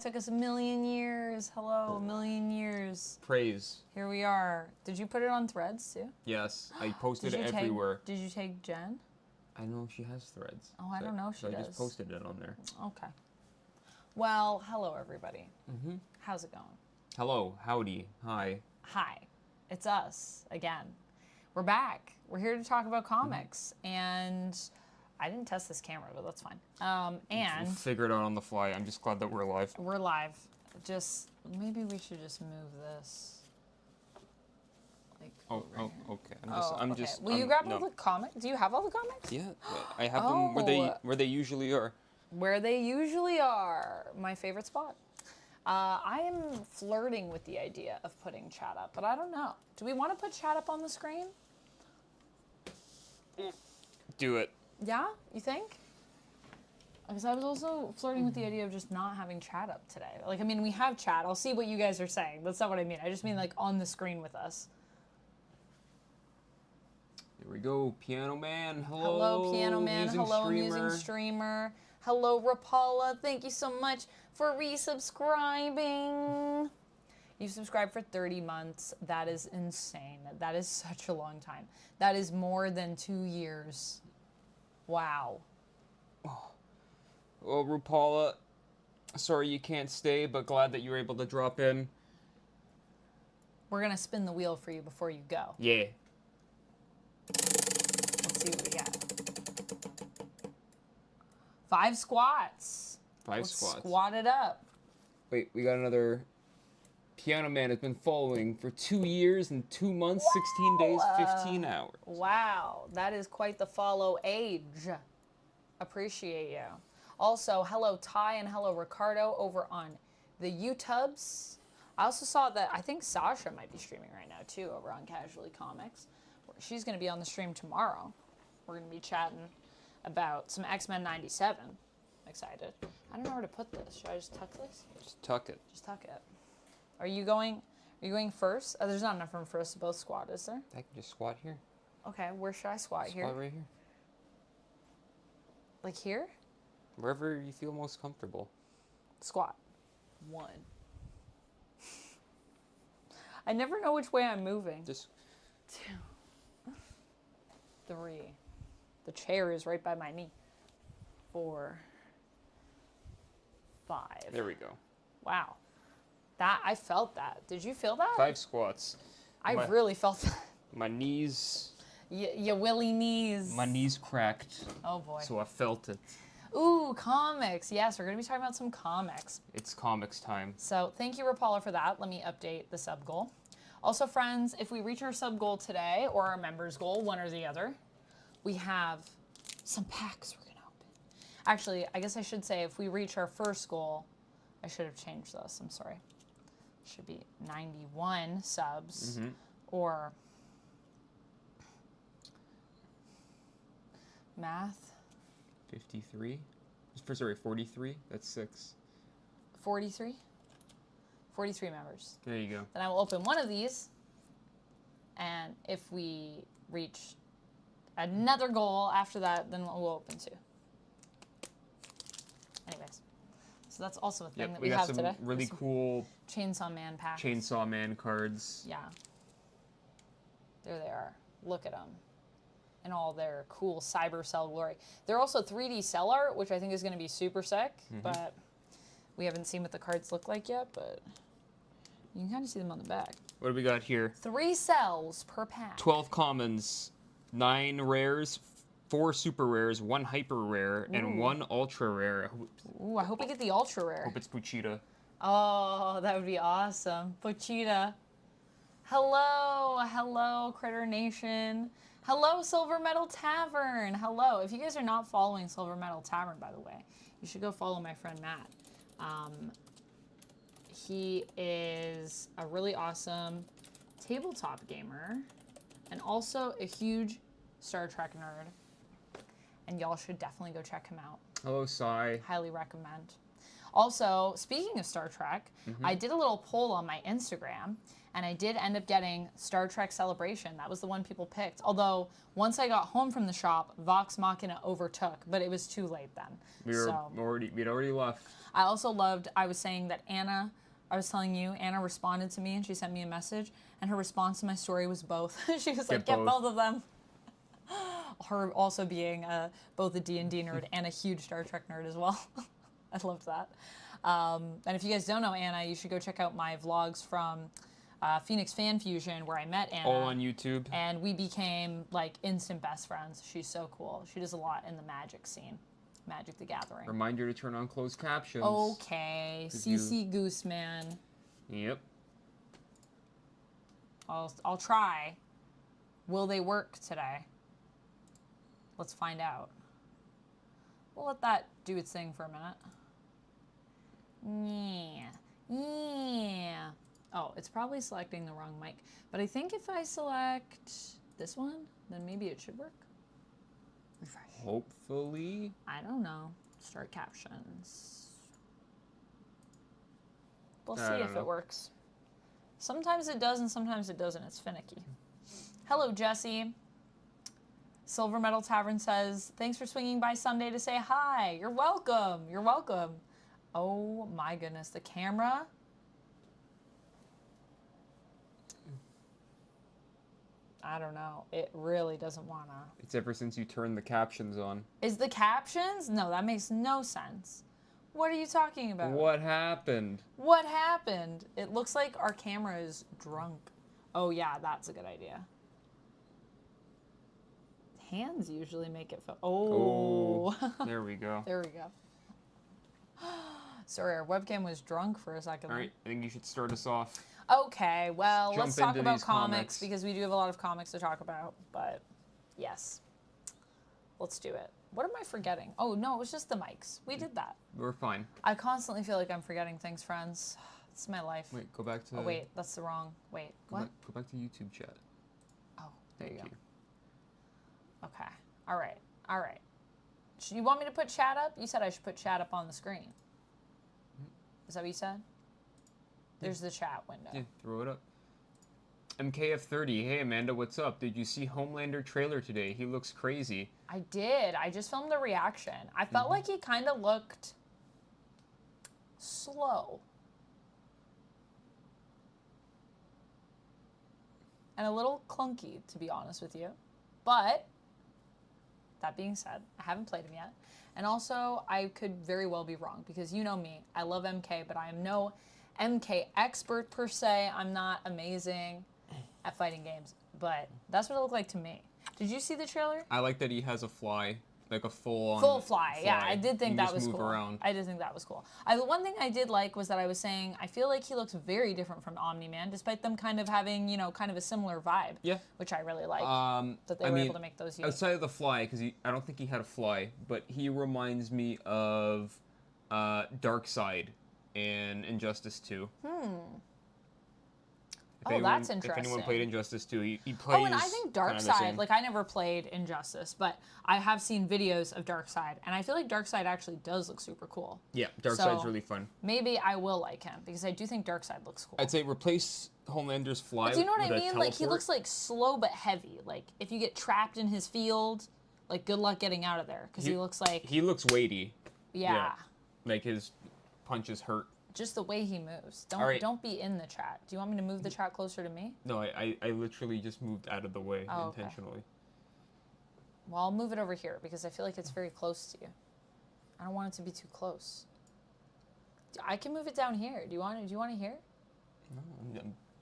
took us a million years. Hello, a million years. Praise. Here we are. Did you put it on Threads too? Yes, I posted it everywhere. Did you take Jen? I know she has Threads. Oh, I don't know if she does. I just posted it on there. Okay. Well, hello everybody. Mm-hmm. How's it going? Hello, howdy, hi. Hi, it's us again. We're back. We're here to talk about comics, and I didn't test this camera, but that's fine. And we'll figure it out on the fly. I'm just glad that we're live. We're live. Just maybe we should just move this. Like okay. I'm just. Will you grab all the comics? Do you have all the comics? Yeah, I have them where they usually are. Where they usually are. My favorite spot. I am flirting with the idea of putting chat up, but I don't know. Do we want to put chat up on the screen? Do it. Yeah? You think? Because I was also flirting with the idea of just not having chat up today. Like, I mean, we have chat. I'll see what you guys are saying. That's not what I mean. I just mean, like, on the screen with us. Here we go. Piano Man. Hello. Hello, Piano Man. Hello, Amusing Streamer. Hello, Rapala. Thank you so much for resubscribing. You've subscribed for 30 months. That is insane. That is such a long time. That is more than 2 years. Wow. Oh. Well, Rapala, sorry you can't stay, but glad that you were able to drop in. We're going to spin the wheel for you before you go. Yeah. Let's see what we got. 5 squats. Let's squat it up. Wait, we got another. Piano Man has been following for 2 years and 2 months, 16 days, 15 hours. Wow, that is quite the follow age. Appreciate you. Also, hello Ty and hello Ricardo over on the YouTubes. I also saw that I think Sasha might be streaming right now too over on Casually Comics. She's going to be on the stream tomorrow. We're going to be chatting about some X-Men 97. I'm excited. I don't know where to put this. Should I just tuck this? Just tuck it. Just tuck it. Are you going first? Oh, there's not enough room for us to both squat, is there? I can just squat here. Okay, where should I squat here? Squat right here. Like here? Wherever you feel most comfortable. Squat. 1. I never know which way I'm moving. Just 2. 3. The chair is right by my knee. 4. 5. There we go. Wow. I felt that. Did you feel that? 5 squats. I really felt that. My knees. Your willy knees. My knees cracked. Oh boy. So I felt it. Ooh, comics. Yes, we're going to be talking about some comics. It's comics time. So thank you, Rapala, for that. Let me update the sub goal. Also, friends, if we reach our sub goal today or our members goal, one or the other, we have some packs we're going to open. Actually, I guess I should say if we reach our first goal, I should have changed this. I'm sorry. Should be 91 subs or math. 53. Sorry, 43. That's 6. 43. 43 members. There you go. Then I will open one of these, and if we reach another goal after that, then we'll open 2. Anyways. So that's also a thing that we have today. We got some really cool Chaindsaw Man packs. Chainsaw Man cards. Yeah. There they are. Look at them. In all their cool cyber cell glory. They're also 3D cell art, which I think is going to be super sick, but we haven't seen what the cards look like yet, but you can kind of see them on the back. What do we got here? 3 cells per pack. 12 commons, 9 rares, 4 super rares, 1 hyper rare, and 1 ultra rare. Ooh, I hope we get the ultra rare. Hope it's Puchita. Oh, that would be awesome. Puchita. Hello, hello, Critter Nation. Hello, Silver Metal Tavern. Hello. If you guys are not following Silver Metal Tavern, by the way, you should go follow my friend Matt. He is a really awesome tabletop gamer and also a huge Star Trek nerd. And y'all should definitely go check him out. Hello, Sai. Highly recommend. Also, speaking of Star Trek, I did a little poll on my Instagram, And I did end up getting Star Trek Celebration. That was the one people picked. Although, once I got home from the shop, Vox Machina overtook, but it was too late then. We'd already left. I also loved, I was saying that Anna, I was telling you, Anna responded to me and she sent me a message, and her response to my story was both. She was like, get both of them. Her also being both a D&D nerd and a huge Star Trek nerd as well. I loved that. And if you guys don't know Anna, you should go check out my vlogs from Phoenix Fan Fusion, where I met Anna. All on YouTube. And we became like instant best friends. She's so cool. She does a lot in the Magic scene. Magic the Gathering. Reminder to turn on closed captions. Okay. CC Gooseman. Yep. I'll try. Will they work today? Let's find out. We'll let that do its thing for a minute. Yeah. Oh, it's probably selecting the wrong mic. But I think if I select this one, then maybe it should work. Refresh. Hopefully. I don't know. Start captions. We'll see if it works. Sometimes it does and sometimes it doesn't. It's finicky. Hello, Jesse. Silver Metal Tavern says, thanks for swinging by Sunday to say hi. You're welcome. You're welcome. Oh my goodness, the camera. I don't know. It really doesn't wanna. It's ever since you turned the captions on. Is the captions? No, that makes no sense. What are you talking about? What happened? What happened? It looks like our camera is drunk. Oh yeah, that's a good idea. Hands usually make it feel. Oh. There we go. There we go. Sorry, our webcam was drunk for a second. All right, I think you should start us off. Okay, well, let's talk about comics because we do have a lot of comics to talk about. But yes, let's do it. What am I forgetting? Oh no, it was just the mics. We did that. We're fine. I constantly feel like I'm forgetting things, friends. It's my life. Wait, go back to. Oh wait, that's the wrong. Wait, what? Go back to YouTube chat. Oh, there you go. Thank you. Okay. All right. All right. You want me to put chat up? You said I should put chat up on the screen. Is that what you said? There's the chat window. Yeah, throw it up. MKF30, hey Amanda, what's up? Did you see Homelander trailer today? He looks crazy. I did. I just filmed a reaction. I felt like he kind of looked slow. And a little clunky, to be honest with you. But that being said, I haven't played him yet. And also, I could very well be wrong because you know me. I love MK, but I am no MK expert per se. I'm not amazing at fighting games, but that's what it looked like to me. Did you see the trailer? I like that he has a fly, like a full fly. Yeah, I did think that was cool. Around. I did think that was cool. The one thing I did like was that I was saying I feel like he looks very different from Omni-Man, despite them kind of having, you know, kind of a similar vibe. Yeah. Which I really like. That they were able to make those unique. Outside of the fly, because I don't think he had a fly, but he reminds me of Darkseid in Injustice 2. That's interesting. If anyone played Injustice 2, he plays. Oh, and I think Darkseid, like I never played Injustice, but I have seen videos of Darkseid, and I feel like Darkseid actually does look super cool. Yeah, Darkseid's really fun. Maybe I will like him, because I do think Darkseid looks cool. I'd say replace Homelander's fly. But do you know what I mean? Teleport. Like, he looks like slow but heavy. Like, if you get trapped in his field, like, good luck getting out of there, because he looks like... He looks weighty. Yeah. Like, his punches hurt. Just the way he moves. Don't be in the chat. Do you want me to move the chat closer to me? No, I literally just moved out of the way intentionally. Okay. Well, I'll move it over here because I feel like it's very close to you. I don't want it to be too close. I can move it down here. Do you want it here?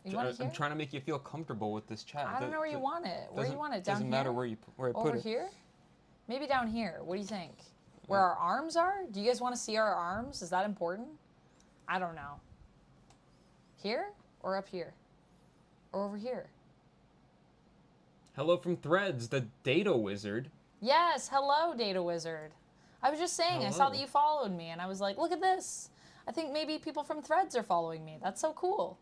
No, I'm trying to make you feel comfortable with this chat. I don't know where you want it. Where do you want it? Down here? Doesn't matter where I put it. Over here? Maybe down here. What do you think? Where our arms are? Do you guys want to see our arms? Is that important? I don't know. Here or up here? Or over here? Hello from Threads, the Data Wizard. Yes, hello, Data Wizard. I was just saying, I saw that you followed me, and I was like, look at this. I think maybe people from Threads are following me. That's so cool.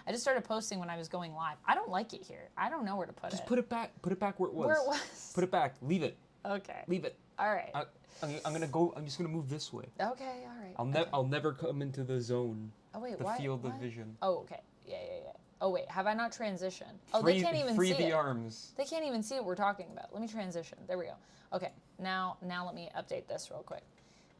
I just started posting when I was going live. I don't like it here. I don't know where to put it. Just put it back. Put it back where it was. Where it was. Put it back. Leave it. Okay. Leave it. All right. I'm gonna go. I'm just gonna move this way. Okay. All right. I'll never come into the zone. Oh wait. The why? field what? of vision. Oh, okay. Yeah. Oh wait, have I not transitioned? Oh, free, they can't even free see the it. arms. They can't even see what we're talking about. Let me transition. There we go. Okay, now let me update this real quick.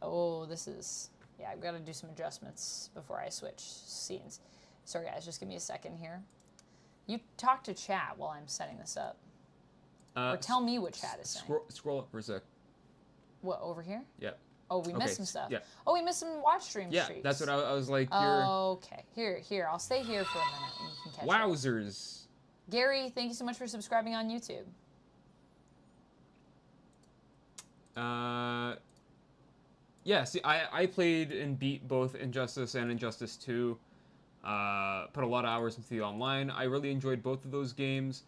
Oh, this is, yeah, I've got to do some adjustments before I switch scenes. Sorry guys, just give me a second here. You talk to chat while I'm setting this up. Or tell me what chat is saying. Scroll up for a sec. What, over here? Yep. Oh, we missed some stuff. Yeah. Oh, we missed some watch stream Yeah, streaks. that's what I was like. Okay, here. I'll stay here for a minute and you can catch up. Wowzers. Gary, thank you so much for subscribing on YouTube. Yeah, see, I played and beat both Injustice and Injustice 2. Put a lot of hours into the online. I really enjoyed both of those games.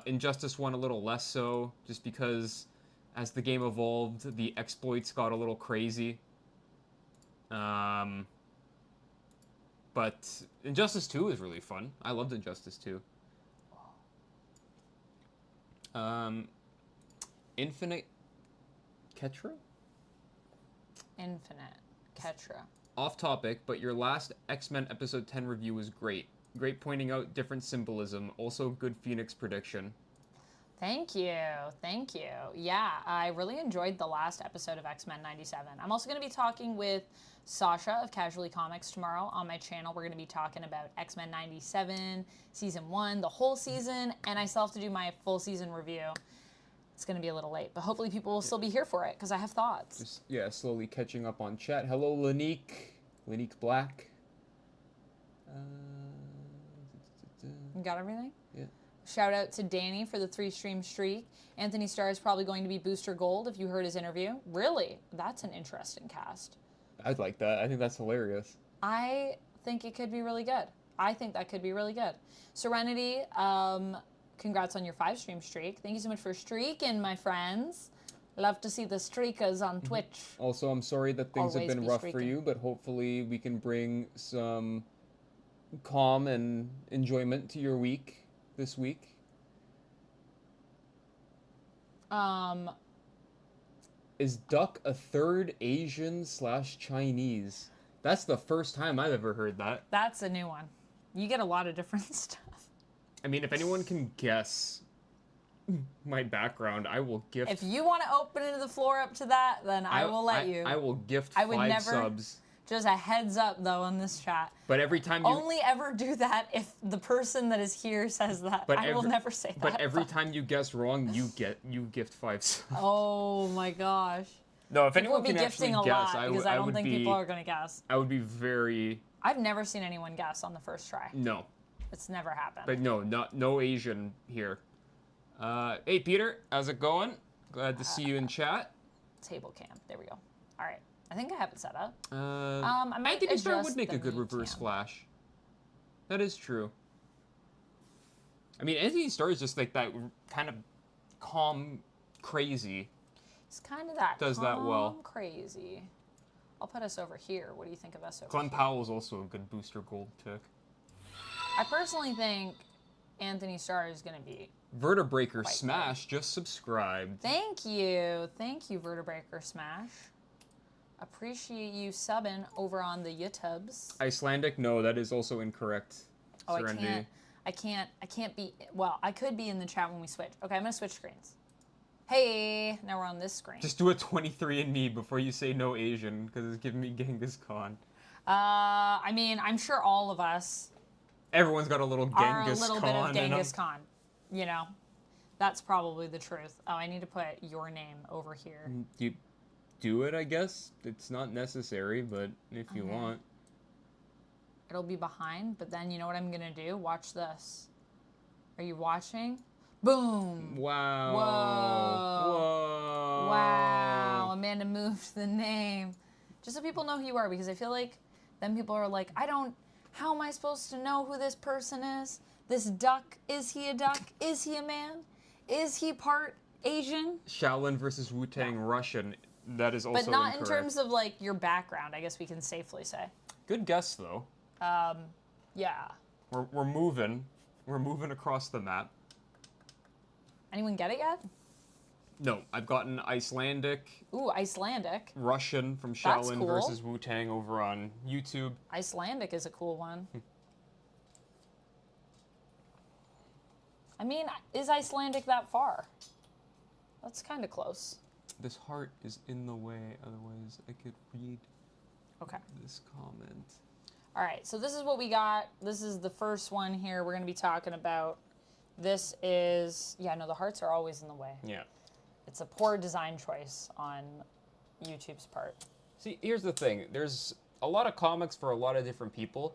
Injustice 1 a little less so, just because as the game evolved, the exploits got a little crazy. But Injustice 2 is really fun. I loved Injustice 2. Infinite Ketra? Infinite Ketra. Off topic, but your last X-Men episode 10 review was great. Great pointing out different symbolism. Also good Phoenix prediction. Thank you. Yeah, I really enjoyed the last episode of X-Men 97. I'm also going to be talking with Sasha of Casually Comics tomorrow on my channel. We're going to be talking about X-Men 97, Season 1, the whole season, and I still have to do my full season review. It's going to be a little late, but hopefully people will still be here for it, because I have thoughts. Just, yeah, slowly catching up on chat. Hello, Lanique. Lanique Black. You got everything? Yeah. Shout out to Danny for the 3-stream streak. Anthony Starr is probably going to be Booster Gold if you heard his interview. Really? That's an interesting cast. I'd like that. I think that's hilarious. I think it could be really good. I think that could be really good. Serenity, congrats on your 5-stream streak. Thank you so much for streaking, my friends. Love to see the streakers on Twitch. Also, I'm sorry that things Always have been be rough streaking. for you, but hopefully we can bring some calm and enjoyment to your week this week. Is Duck a third Asian/Chinese? That's the first time I've ever heard that. That's a new one. You get a lot of different stuff. I mean, if anyone can guess my background, I will gift. If you want to open the floor up to that, then I will let you. I will gift I would 5 never- subs. Just a heads up, though, on this chat. But every time you Only ever do that if the person that is here says that. I will never say that. But every time you guess wrong, you gift 5 subs. Oh my gosh. No, if People will anyone be can actually gifting a guess, lot because I don't would think be, people are going to guess. I would be very I've never seen anyone guess on the first try. no. It's never happened. But no Asian here. Hey Peter, how's it going? Glad to see you in chat. Table cam. There we go. All right. I think I have it set up. I might think Star adjust would make the a good meat reverse cam. flash. That is true. I mean, Anthony Starr is just like that kind of calm, crazy. It's kind of that Does that well. calm, crazy. I'll put us over here. What do you think of us over Glenn here? Powell is also a good Booster Gold pick. I personally think Anthony Starr is going to be... Vertebreaker Quite Smash just subscribed. Thank you, Vertebreaker Smash. Appreciate you subbing over on the YouTubes. Icelandic? No, that is also incorrect. Oh, Serenity. I can't be, well, I could be in the chat when we switch. Okay, I'm gonna switch screens. Hey, now we're on this screen. Just do a 23andMe before you say no Asian, because it's giving me Genghis Khan. I mean, I'm sure all of us Everyone's got a little Genghis are a little bit Khan of in 'em. Genghis Khan. You know, that's probably the truth. Oh, I need to put your name over here. You do it, I guess. It's not necessary, but if you Okay. want. It'll be behind, but then you know what I'm gonna do? Watch this. Are you watching? Boom! Wow. Whoa. Whoa. Wow, Amanda moved the name. Just so people know who you are, because I feel like then people are like, how am I supposed to know who this person is? This duck, is he a duck? Is he a man? Is he part Asian? Shaolin versus Wu-Tang Russian. That is also But not incorrect. in terms of like your background, I guess we can safely say. Good guess, though. Yeah. We're moving. We're moving across the map. Anyone get it yet? No, I've gotten Icelandic, Ooh, Icelandic. Russian from That's Shaolin cool. versus Wu-Tang over on YouTube. Icelandic is a cool one. I mean, is Icelandic that far? That's kind of close. This heart is in the way, otherwise I could read Okay. this comment. All right, so this is what we got. This is the first one here we're going to be talking about. This is, yeah, no, the hearts are always in the way. Yeah. It's a poor design choice on YouTube's part. See, here's the thing. There's a lot of comics for a lot of different people,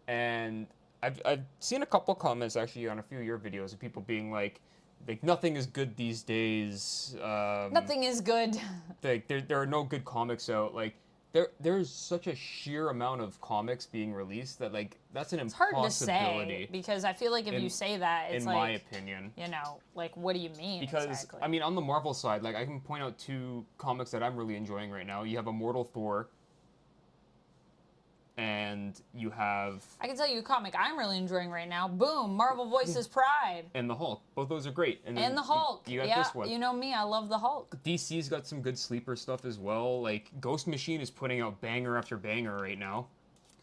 and I've seen a couple comments actually on a few of your videos of people being like nothing is good these days. Nothing is good. Like there are no good comics out. Like there's such a sheer amount of comics being released that like that's an impossibility. Hard to say because I feel like if you say that, it's in like, my opinion, you know, like what do you mean? Because exactly? I mean, on the Marvel side, like I can point out two comics that I'm really enjoying right now. You have Immortal Thor, and you have I can tell you a comic I'm really enjoying right now. Boom! Marvel Voices Pride. and the Hulk. Both those are great. And the Hulk. You got yeah, this one. you know me. I love the Hulk. DC's got some good sleeper stuff as well. Like Ghost Machine is putting out banger after banger right now.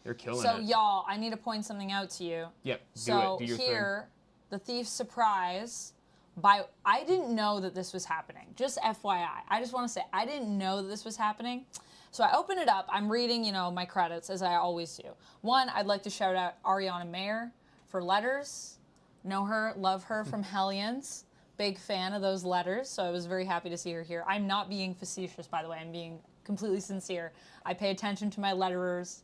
They're killing So it. y'all, I need to point something out to you. Yep. So do your here, The Thief's Surprise. I didn't know that this was happening. Just FYI. I just want to say I didn't know that this was happening. So I open it up. I'm reading, you know, my credits as I always do. One, I'd like to shout out Ariana Mayer for letters. Know her, love her from Hellions. Big fan of those letters. So I was very happy to see her here. I'm not being facetious, by the way. I'm being completely sincere. I pay attention to my letterers.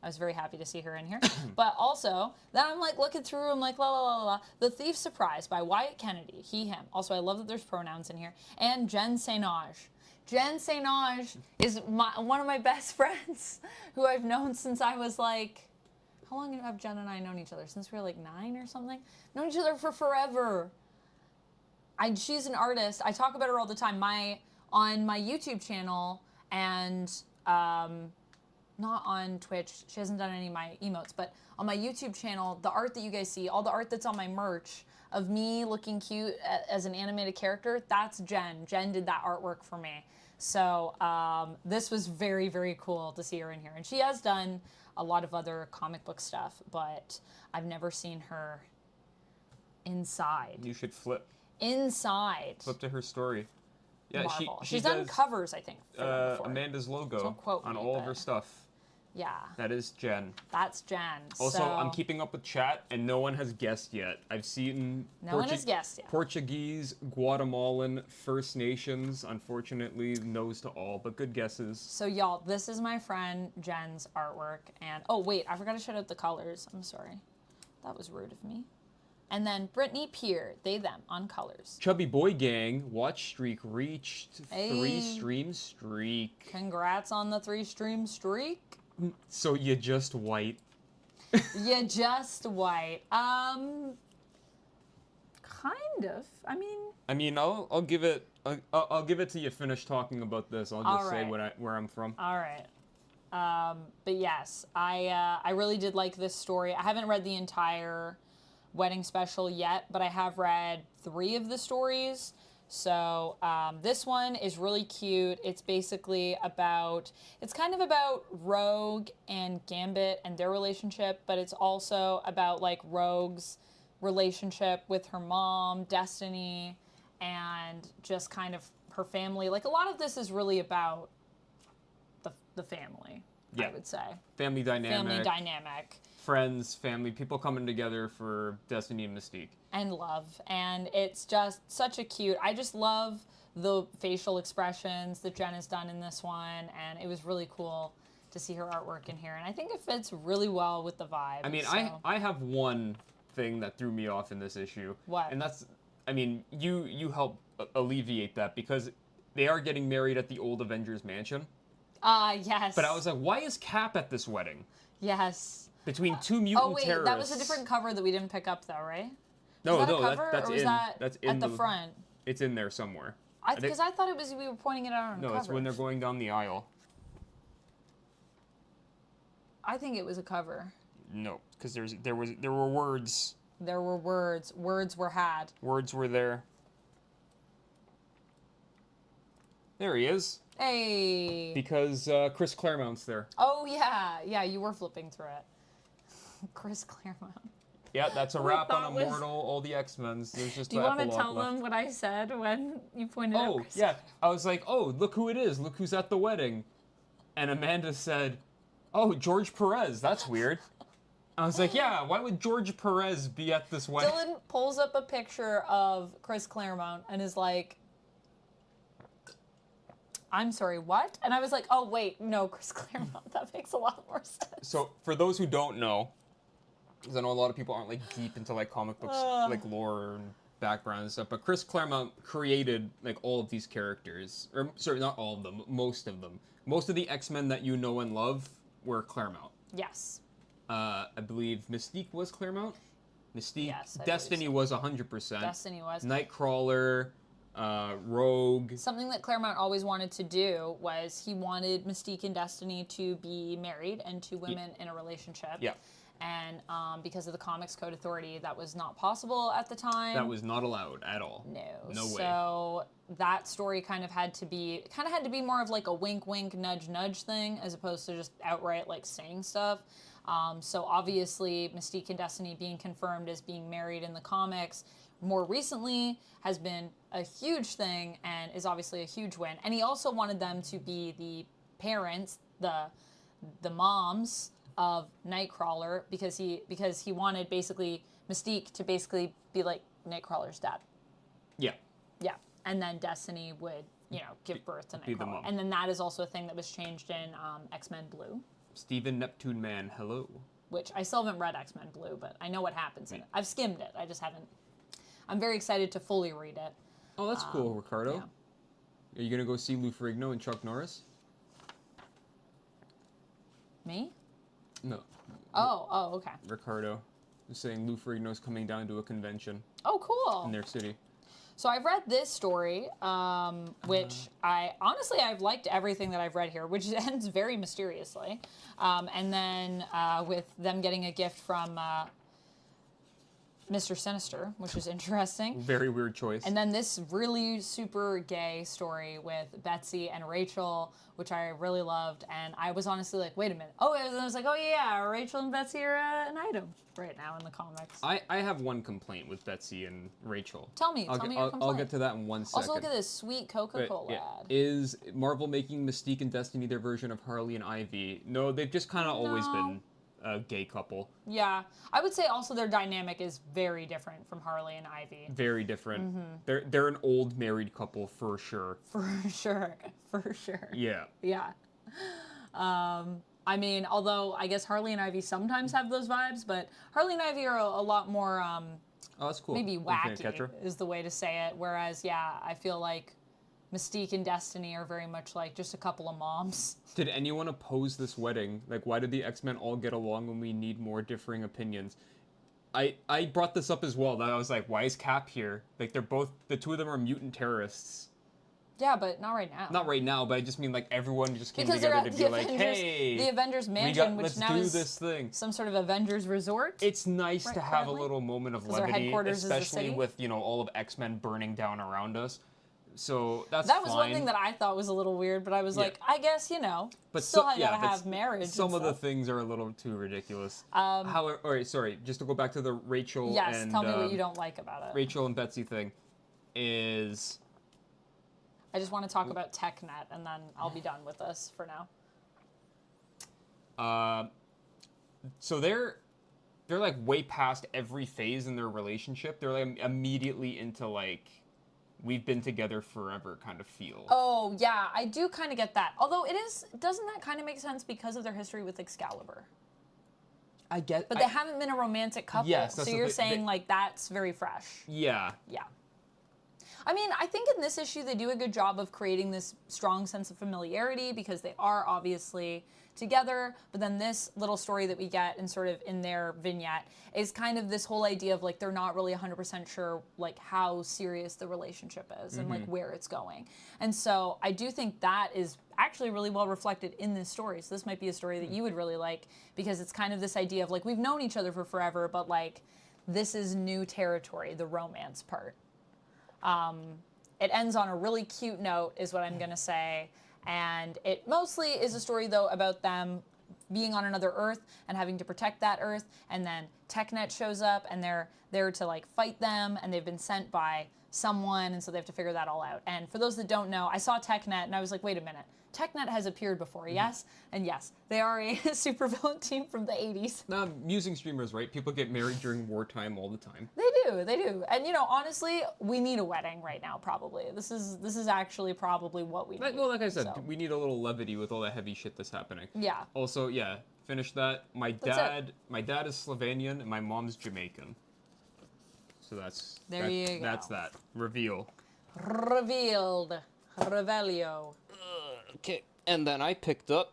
I was very happy to see her in here. But also, then I'm like looking through, I'm like, la la la la. The Thief's Surprise by Wyatt Kennedy, he, him. Also, I love that there's pronouns in here. And Jen St. Ange. Jen St. Ange is one of my best friends who I've known since I was like, how long have Jen and I known each other? Since we were like 9 or something? Known each other for forever. She's an artist. I talk about her all the time. On my YouTube channel and not on Twitch. She hasn't done any of my emotes, but on my YouTube channel, the art that you guys see, all the art that's on my merch of me looking cute as an animated character, that's Jen. Jen did that artwork for me. So this was very, very cool to see her in here. And she has done a lot of other comic book stuff, but I've never seen her inside. You should flip Inside. to her story. Yeah, Marvel. she's done covers, I think, for them before. Amanda's logo Don't quote on me, all of but- her stuff. Yeah, That is Jen. that's Jen. Also, so, I'm keeping up with chat, and no one has guessed yet. I've seen No one has guessed yet. Portuguese, Guatemalan, First Nations. Unfortunately, nose to all, but good guesses. So y'all, this is my friend Jen's artwork, and oh wait, I forgot to shout out the colors. I'm sorry, that was rude of me. And then Brittany Peer, they them on colors. Chubby Boy Gang watch streak reached Hey. 3-stream streak. Congrats on the 3-stream streak. So you just white. You just white. Kind of. I mean, I'll give it. I'll give it till you finish talking about this. I'll just say Alright. where I'm from. all right. But yes, I really did like this story. I haven't read the entire wedding special yet, but I have read 3 of the stories. So this one is really cute. It's basically it's kind of about Rogue and Gambit and their relationship, but it's also about like Rogue's relationship with her mom, Destiny, and just kind of her family. Like a lot of this is really about the family, Yeah. I would say. Family dynamic. Friends, family, people coming together for Destiny and Mystique. And love. And it's just such a cute, I just love the facial expressions that Jen has done in this one, and it was really cool to see her artwork in here. And I think it fits really well with the vibe. I mean, so. I have one thing that threw me off in this issue. What? And that's, I mean, you help alleviate that because they are getting married at the old Avengers mansion. Yes. But I was like, why is Cap at this wedding? Yes. Between two mutant Oh, wait, terrorists. that was a different cover that we didn't pick up, though, right? No, was that no, a cover, that's or was in. that That's in at the front? It's in there somewhere. Because I thought it was we were pointing it out on No, cover. it's when they're going down the aisle. I think it was a cover. No, because there were words. There were words. Words were had. Words were there. There he is. Hey. Because Chris Claremont's there. Oh, yeah. Yeah, you were flipping through it. Chris Claremont. Yeah, that's a wrap on thought was- Immortal, all the X-Men's. There's just Do you the want to epilogue tell left. them what I said when you pointed out Oh, Chris? yeah. I was like, oh, look who it is. Look who's at the wedding. And Amanda said, oh, George Perez. That's weird. I was like, yeah, why would George Perez be at this wedding? Dylan pulls up a picture of Chris Claremont and is like, I'm sorry, what? And I was like, oh, wait, no, Chris Claremont. That makes a lot more sense. So, for those who don't know, because I know a lot of people aren't like deep into like comic books, like lore and background and stuff, but Chris Claremont created like all of these characters, or sorry, not all of them, most of them. Most of the X-Men that you know and love were Claremont. Yes. I believe Mystique was Claremont. Mystique, Yes, I Destiny believe was 100%. Destiny was. Nightcrawler, Rogue. Something that Claremont always wanted to do was he wanted Mystique and Destiny to be married and two women in a relationship. Yeah. And because of the Comics Code Authority, that was not possible at the time. That was not allowed at all. No way. So that story kind of had to be more of like a wink, wink, nudge, nudge thing, as opposed to just outright like saying stuff. So obviously, Mystique and Destiny being confirmed as being married in the comics more recently has been a huge thing and is obviously a huge win. And he also wanted them to be the parents, the moms of Nightcrawler, because he wanted basically Mystique to basically be like Nightcrawler's dad. Yeah. Yeah. And then Destiny would, give birth to Be the Nightcrawler. mom. And then that is also a thing that was changed in X-Men Blue, Steven Neptune Man, hello. which I still haven't read X-Men Blue, but I know what happens in it. I've skimmed it. I just haven't. I'm very excited to fully read it. Oh, that's cool, Ricardo. yeah. Are you going to go see Lou Ferrigno and Chuck Norris? Me? No. Oh, okay. Ricardo is saying Lou Ferrigno's coming down to a convention Oh, cool. in their city. So I've read this story, which I've liked everything that I've read here, which ends very mysteriously. And then with them getting a gift from Mr. Sinister, which is interesting. Very weird choice. And then this really super gay story with Betsy and Rachel, which I really loved. And I was honestly like, wait a minute. Oh, I was like, oh yeah, Rachel and Betsy are an item right now in the comics. I have one complaint with Betsy and Rachel. Tell me your I'll complaint. get to that in 1 second. Also, look at this sweet Coca-Cola But, ad. Is Marvel making Mystique and Destiny their version of Harley and Ivy? No, they've just kind of always No. been a gay couple. Yeah, I would say also their dynamic is very different from Harley and Ivy. Very different. Mm-hmm. They're an old married couple for sure. For sure, for sure. Yeah. Yeah. I mean, although I guess Harley and Ivy sometimes have those vibes, but Harley and Ivy are a lot more Oh, that's cool. maybe Infinite wacky Catcher. is the way to say it. Whereas, yeah, I feel like Mystique and Destiny are very much like just a couple of moms. Did anyone oppose this wedding? Like, why did the X-Men all get along when we need more differing opinions? I brought this up as well. That I was like, why is Cap here? Like, the two of them are mutant terrorists. Yeah, but not right now. Not right now, but I just mean like everyone just came because they're together at to the be like, Avengers, hey, the Avengers Mansion, which let's now do is this thing. some sort of Avengers resort. It's nice Right, to have currently? a little moment of 'Cause our levity, headquarters is the especially city? with all of X-Men burning down around us. So that's That was fine. one thing that I thought was a little weird, but I was like, I guess, But still so- gotta but have marriage. Some and of the stuff. things are a little too ridiculous. However, all right, sorry, just to go back to the Rachel Yes, and tell me what you don't like about it. Rachel and Betsy thing is I just want to talk about TechNet, and then I'll be done with this for now. so they're like way past every phase in their relationship. They're like immediately into like we've been together forever kind of feel. Oh, yeah, I do kind of get that. Although doesn't that kind of make sense because of their history with Excalibur? I get, But they haven't been a romantic couple. Yes, so that's you're the thing. saying, like, that's very fresh. Yeah. Yeah. I mean, I think in this issue they do a good job of creating this strong sense of familiarity because they are obviously together, but then this little story that we get and sort of in their vignette is kind of this whole idea of like they're not really 100% sure like how serious the relationship is and like where it's going. And so I do think that is actually really well reflected in this story. So this might be a story that you would really like because it's kind of this idea of like we've known each other for forever, but like this is new territory, the romance part. It ends on a really cute note is what I'm going to say. And it mostly is a story, though, about them being on another Earth and having to protect that Earth, and then TechNet shows up and they're there to like fight them, and they've been sent by someone, and so they have to figure that all out. And for those that don't know, I saw TechNet and I was like, wait a minute. TechNet has appeared before, yes? And yes, they are a supervillain team from the 80s. Nah, amusing streamers, right? People get married during wartime all the time. They do. And you know, honestly, we need a wedding right now, probably. This is actually probably what we need. Well, like I said, so. we need a little levity with all the heavy shit that's happening. Yeah. Also, yeah, finish that. My dad is Slovenian and my mom's Jamaican. So that's you go. That's that. Reveal. Revealed. Revelio. Okay, and then I picked up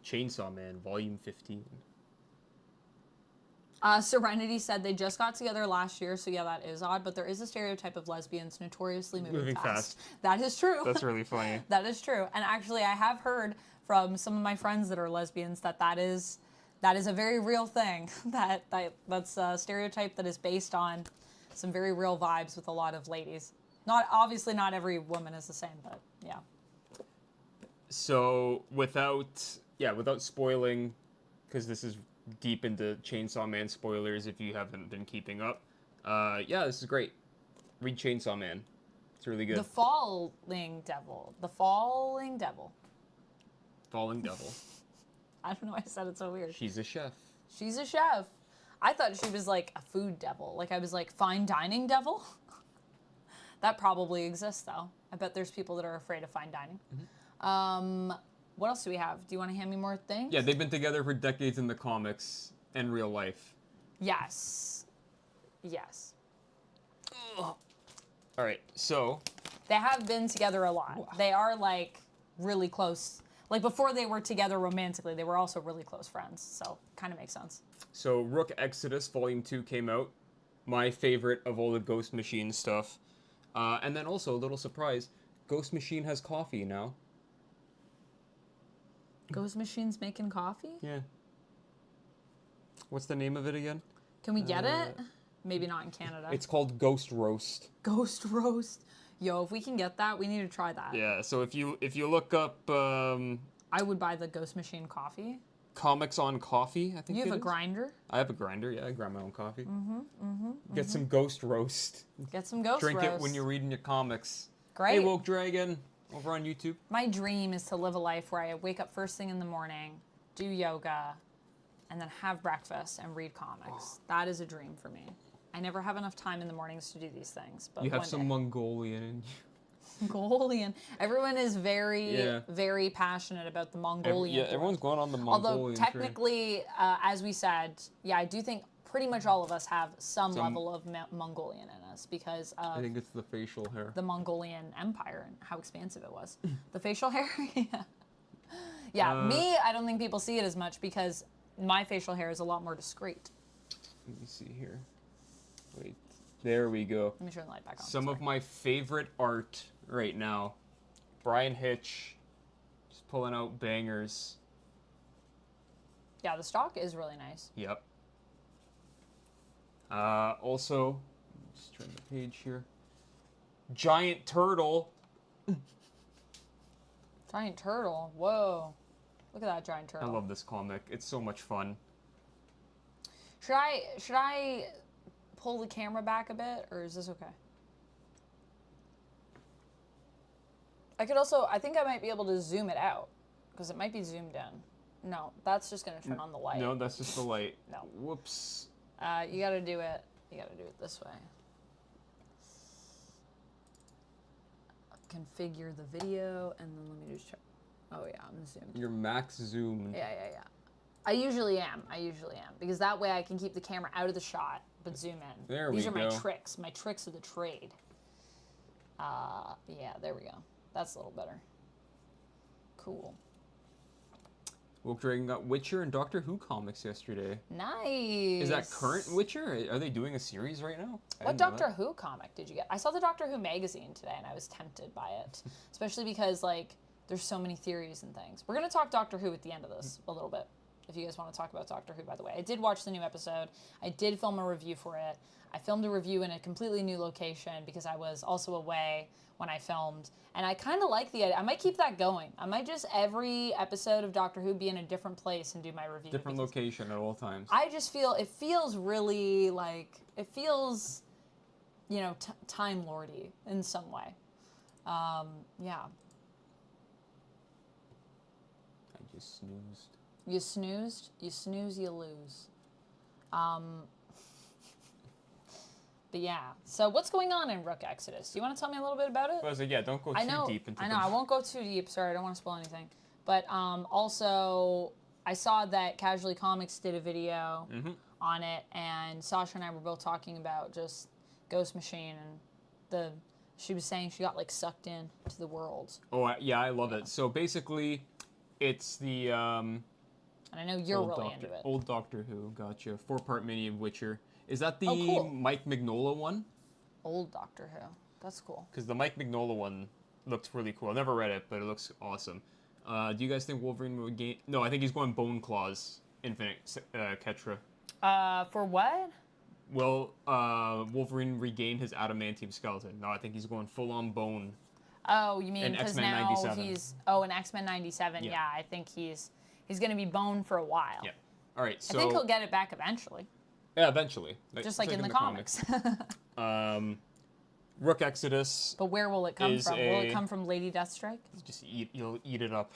Chainsaw Man, Volume 15. Serenity said they just got together last year, so yeah, that is odd, but there is a stereotype of lesbians notoriously moving fast. That is true. That's really funny. That is true. And actually, I have heard from some of my friends that are lesbians that is a very real thing. That's a stereotype that is based on some very real vibes with a lot of ladies. Obviously not every woman is the same, but yeah. So without spoiling, because this is deep into Chainsaw Man spoilers if you haven't been keeping up. Yeah, this is great. Read Chainsaw Man. It's really good. The Falling Devil. Falling Devil. I don't know why I said it so weird. She's a chef. She's a chef. I thought she was like a food devil. Like I was like, fine dining devil? That probably exists, though. I bet there's people that are afraid of fine dining. Mm-hmm. What else do we have? Do you want to hand me more things? Yeah, they've been together for decades in the comics and real life. Yes. Yes. Ugh. All right, so... They have been together a lot. Wow. They are, like, really close. Like, before they were together romantically, they were also really close friends. So, kind of makes sense. So, Rook Exodus Volume 2 came out. My favorite of all the Ghost Machine stuff. And then also, a little surprise, Ghost Machine has coffee now. Ghost Machine's making coffee? Yeah. What's the name of it again? Can we get it? Maybe not in Canada. It's called Ghost Roast. Ghost Roast. Yo, if we can get that, we need to try that. Yeah, so if you look up... I would buy the Ghost Machine coffee. Comics on Coffee, I think You have a grinder? I have a grinder, yeah. I grind my own coffee. Get some Ghost Roast. Get some Ghost Drink Roast. it when you're reading your comics. Great. Hey, Woke Dragon, over on YouTube. My dream is to live a life where I wake up first thing in the morning, do yoga, and then have breakfast and read comics. That is a dream for me. I never have enough time in the mornings to do these things, but you have some Mongolian in you. Mongolian. Everyone is very passionate about the Mongolian. Everyone's going on the Mongolian. Although technically, as we said, yeah, I do think pretty much all of us have some level of Mongolian in us because of I think it's the facial hair. The Mongolian Empire and how expansive it was. The facial hair, yeah. Me, I don't think people see it as much because my facial hair is a lot more discreet. Let me see here. Wait, there we go. Let me turn the light back on. Some of my favorite art right now. Brian Hitch, just pulling out bangers. Yeah, the stock is really nice. Yep. Also, just turn the page here. Giant Turtle. Giant Turtle. Whoa. Look at that giant turtle. I love this comic. It's so much fun. Should I pull the camera back a bit, or is this okay? I think I might be able to zoom it out, because it might be zoomed in. No, that's just going to turn on the light. No, that's just the light. No. Whoops. You got to do it this way. Configure the video, and then let me just check. Oh yeah, I'm zoomed. You're max zoom. Yeah. I usually am, because that way I can keep the camera out of the shot, but zoom in. There we go. These are my tricks. My tricks of the trade. Yeah, there we go. That's a little better. Cool. Woke Dragon got Witcher and Doctor Who comics yesterday. Nice. Is that current Witcher? Are they doing a series right now? What Doctor Who comic did you get? I saw the Doctor Who magazine today, and I was tempted by it, especially because like there's so many theories and things. We're gonna talk Doctor Who at the end of this a little bit. if you guys want to talk about Doctor Who, by the way. I did watch the new episode. I did film a review for it. I filmed a review in a completely new location because I was also away when I filmed. And I kind of like the idea. I might keep that going. I might just every episode of Doctor Who be in a different place and do my review. Different location at all times. I just feel, it feels really like, it feels, you know, Time Lordy in some way. Yeah. I just snoozed. You snoozed, you snooze, you lose. But yeah, so what's going on in Rook Exodus? Do you want to tell me a little bit about it? I was like, yeah, don't go too deep into it. I know, I won't go too deep. Sorry, I don't want to spoil anything. But also, I saw that Casually Comics did a video on it, and Sasha and I were both talking about just Ghost Machine, and she was saying she got like sucked in to the world. Oh yeah, I love it. So basically, it's the and I know you're really into it. Old Doctor Who, gotcha. 4-part mini of Witcher. Is that the cool. Mike Mignola one? Old Doctor Who. That's cool. Because the Mike Mignola one looks really cool. I never read it, but it looks awesome. Do you guys think Wolverine will gain... No, I think he's going Bone Claws, Infinite Ketra. For what? Will Wolverine regain his adamantium skeleton? No, I think he's going full-on bone. Oh, you mean because now 97. he's... Oh, in X-Men 97, yeah, I think he's going to be bone for a while. Yeah. All right, so... I think he'll get it back eventually. Yeah, eventually. Just like in the comics. Rook Exodus. But where will it come from? Will it come from Lady Deathstrike? You'll eat it up.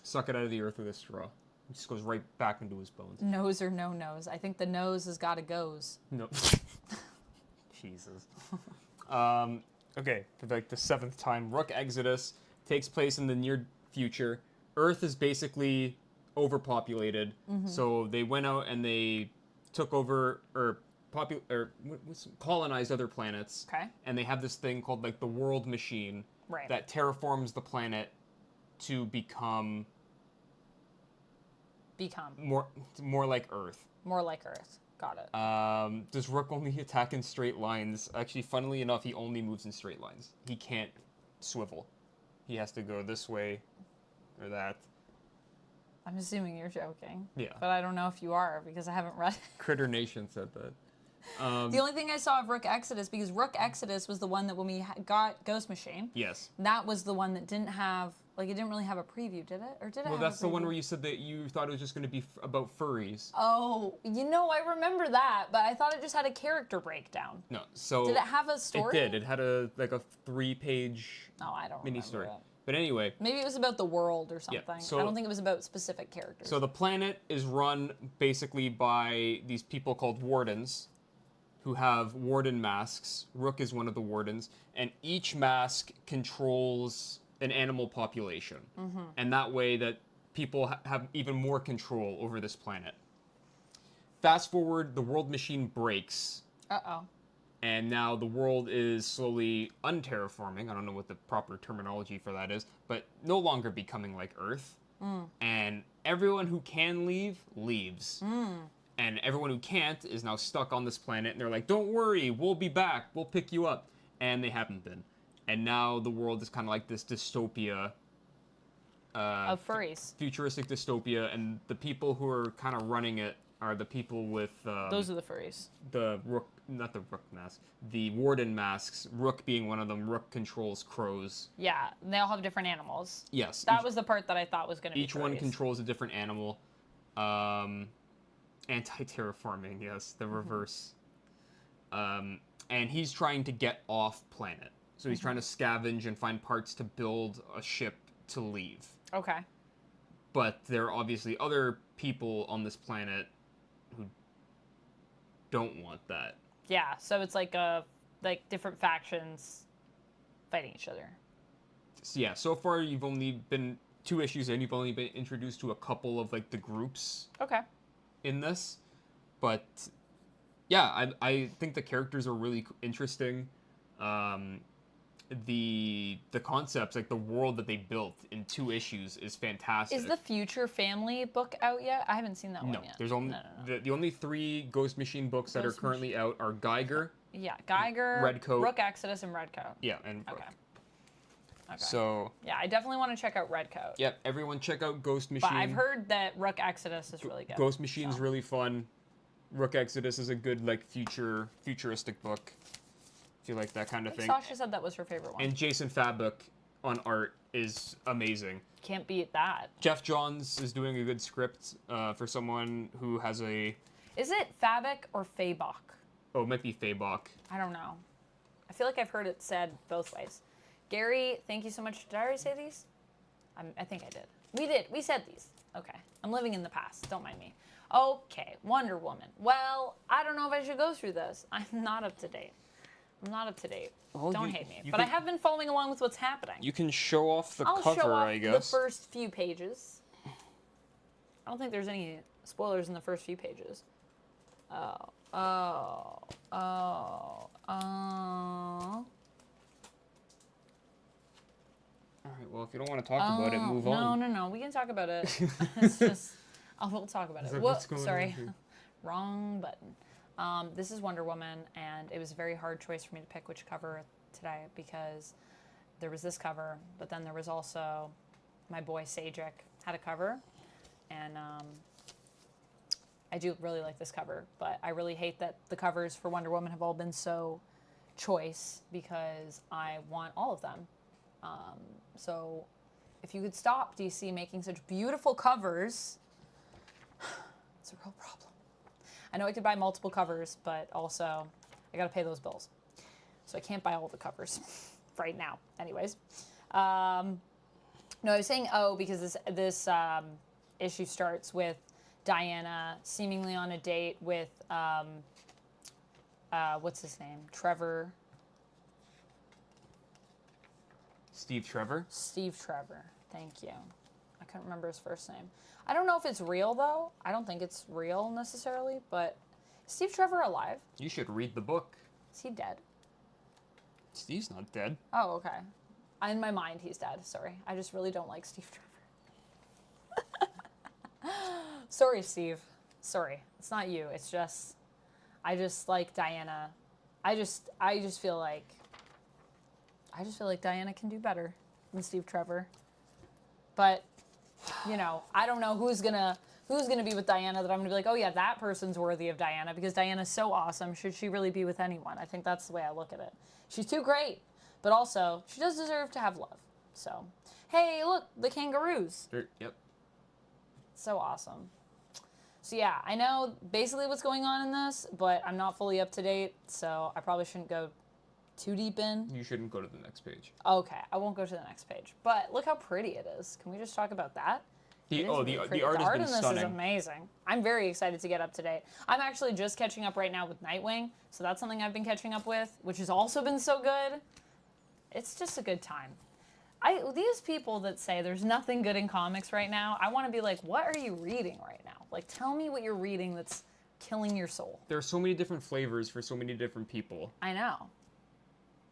Suck it out of the earth with a straw. It just goes right back into his bones. Nose or no nose? I think the nose has got to goes. No. Jesus. Okay, for like the 7th time, Rook Exodus takes place in the near future. Earth is basically overpopulated, so they went out and they took over or colonized other planets. Okay. And they have this thing called like the World Machine that terraforms the planet to become more like Earth. More like Earth. Got it. Does Rook only attack in straight lines? Actually, funnily enough, he only moves in straight lines. He can't swivel. He has to go this way or that. I'm assuming you're joking. Yeah. But I don't know if you are because I haven't read it. Critter Nation said that. The only thing I saw of Rook Exodus, because Rook Exodus was the one that when we got Ghost Machine, yes, that was the one that didn't have, like, it didn't really have a preview, did it? Or did it? Well, that's the one where you said that you thought it was just going to be about furries. Oh, you know, I remember that, but I thought it just had a character breakdown. No, so did it have a story? It did. It had a 3-page mini story. It. But anyway, maybe it was about the world or something. Yeah, so, I don't think it was about specific characters. So the planet is run basically by these people called wardens, who have warden masks. Rook is one of the wardens, and each mask controls an animal population, and that way that people have even more control over this planet. Fast forward, the world machine breaks. Uh-oh. And now the world is slowly unterraforming. I don't know what the proper terminology for that is, but no longer becoming like Earth. And everyone who can leave, leaves. And everyone who can't is now stuck on this planet, and they're like, don't worry, we'll be back, we'll pick you up. And they haven't been. And now the world is kind of like this dystopia. Of furries. Futuristic dystopia, and the people who are kind of running it are the people with... those are the furries. The Rook, not the Rook mask, the Warden masks, Rook being one of them. Rook controls crows. Yeah, they all have different animals. Yes. That was the part that I thought was going to be Each one controls a different animal. Anti-terraforming, yes, the reverse. And he's trying to get off planet. So he's trying to scavenge and find parts to build a ship to leave. Okay. But there are obviously other people on this planet who don't want that. Yeah, so it's like different factions fighting each other. So yeah, so far you've only been 2 issues in. You've only been introduced to a couple of like the groups. Okay. In this, but yeah, I think the characters are really interesting. The concepts, like the world that they built in 2 issues, is fantastic. Is the Future Family book out yet? I haven't seen that one yet. There's only the only 3 Ghost Machine books that are currently out are Geiger. Yeah, Geiger, Redcoat, Rook Exodus, and Redcoat. Yeah, and Rook. Okay. Okay. So yeah, I definitely want to check out Redcoat. yep, everyone check out Ghost Machine. But I've heard that Rook Exodus is really good. Ghost Machine's really fun. Rook Exodus is a good like futuristic book. If you like that kind of thing. Sasha said that was her favorite one. And Jason Fabok on art is amazing. Can't beat that. Jeff Johns is doing a good script for someone who has a... Is it Fabok or Fabok? Oh, it might be Fabok. I don't know. I feel like I've heard it said both ways. Gary, thank you so much. Did I already say these? I think I did. We did. We said these. Okay. I'm living in the past. Don't mind me. Okay. Wonder Woman. Well, I don't know if I should go through this. I'm not up to date. I'm not up to date. Well, don't hate me. But I have been following along with what's happening. You can show off the I'll cover, show off I guess. the first few pages. I don't think there's any spoilers in the first few pages. All right, well, if you don't want to talk about it, move on. No. We can talk about it. It's just, we'll talk about it. What's going sorry. on here? Wrong button. This is Wonder Woman, and it was a very hard choice for me to pick which cover today because there was this cover, but then there was also my boy Sajik had a cover, and I do really like this cover, but I really hate that the covers for Wonder Woman have all been so choice because I want all of them. So if you could stop DC making such beautiful covers, it's a real problem. I know I could buy multiple covers, but also I gotta pay those bills. So I can't buy all the covers right now. Anyways. No, I was saying because this issue starts with Diana seemingly on a date with, what's his name? Trevor. Steve Trevor? Steve Trevor. Thank you. I couldn't remember his first name. I don't know if it's real, though. I don't think it's real, necessarily, but is Steve Trevor alive? You should read the book. Is he dead? Steve's not dead. Oh, okay. In my mind, he's dead. Sorry. I just really don't like Steve Trevor. Sorry, Steve. Sorry. It's not you. It's just... I just like Diana. I just feel like Diana can do better than Steve Trevor. But, you know, I don't know who's gonna be with Diana that I'm gonna be like, oh yeah, that person's worthy of Diana because Diana's so awesome. Should she really be with anyone? I think that's the way I look at it. She's too great, but also she does deserve to have love. So, hey, look, the kangaroos. Yep. So awesome. So yeah, I know basically what's going on in this, but I'm not fully up to date, so I probably shouldn't go too deep in. You shouldn't go to the next page. Okay, I won't go to the next page. But look how pretty it is. Can we just talk about that? The art the has been art in this stunning. is amazing. I'm very excited to get up to date. I'm actually just catching up right now with Nightwing, so that's something I've been catching up with, which has also been so good. It's just a good time. These people that say there's nothing good in comics right now, I want to be like, what are you reading right now? Like, tell me what you're reading that's killing your soul. There are so many different flavors for so many different people. I know.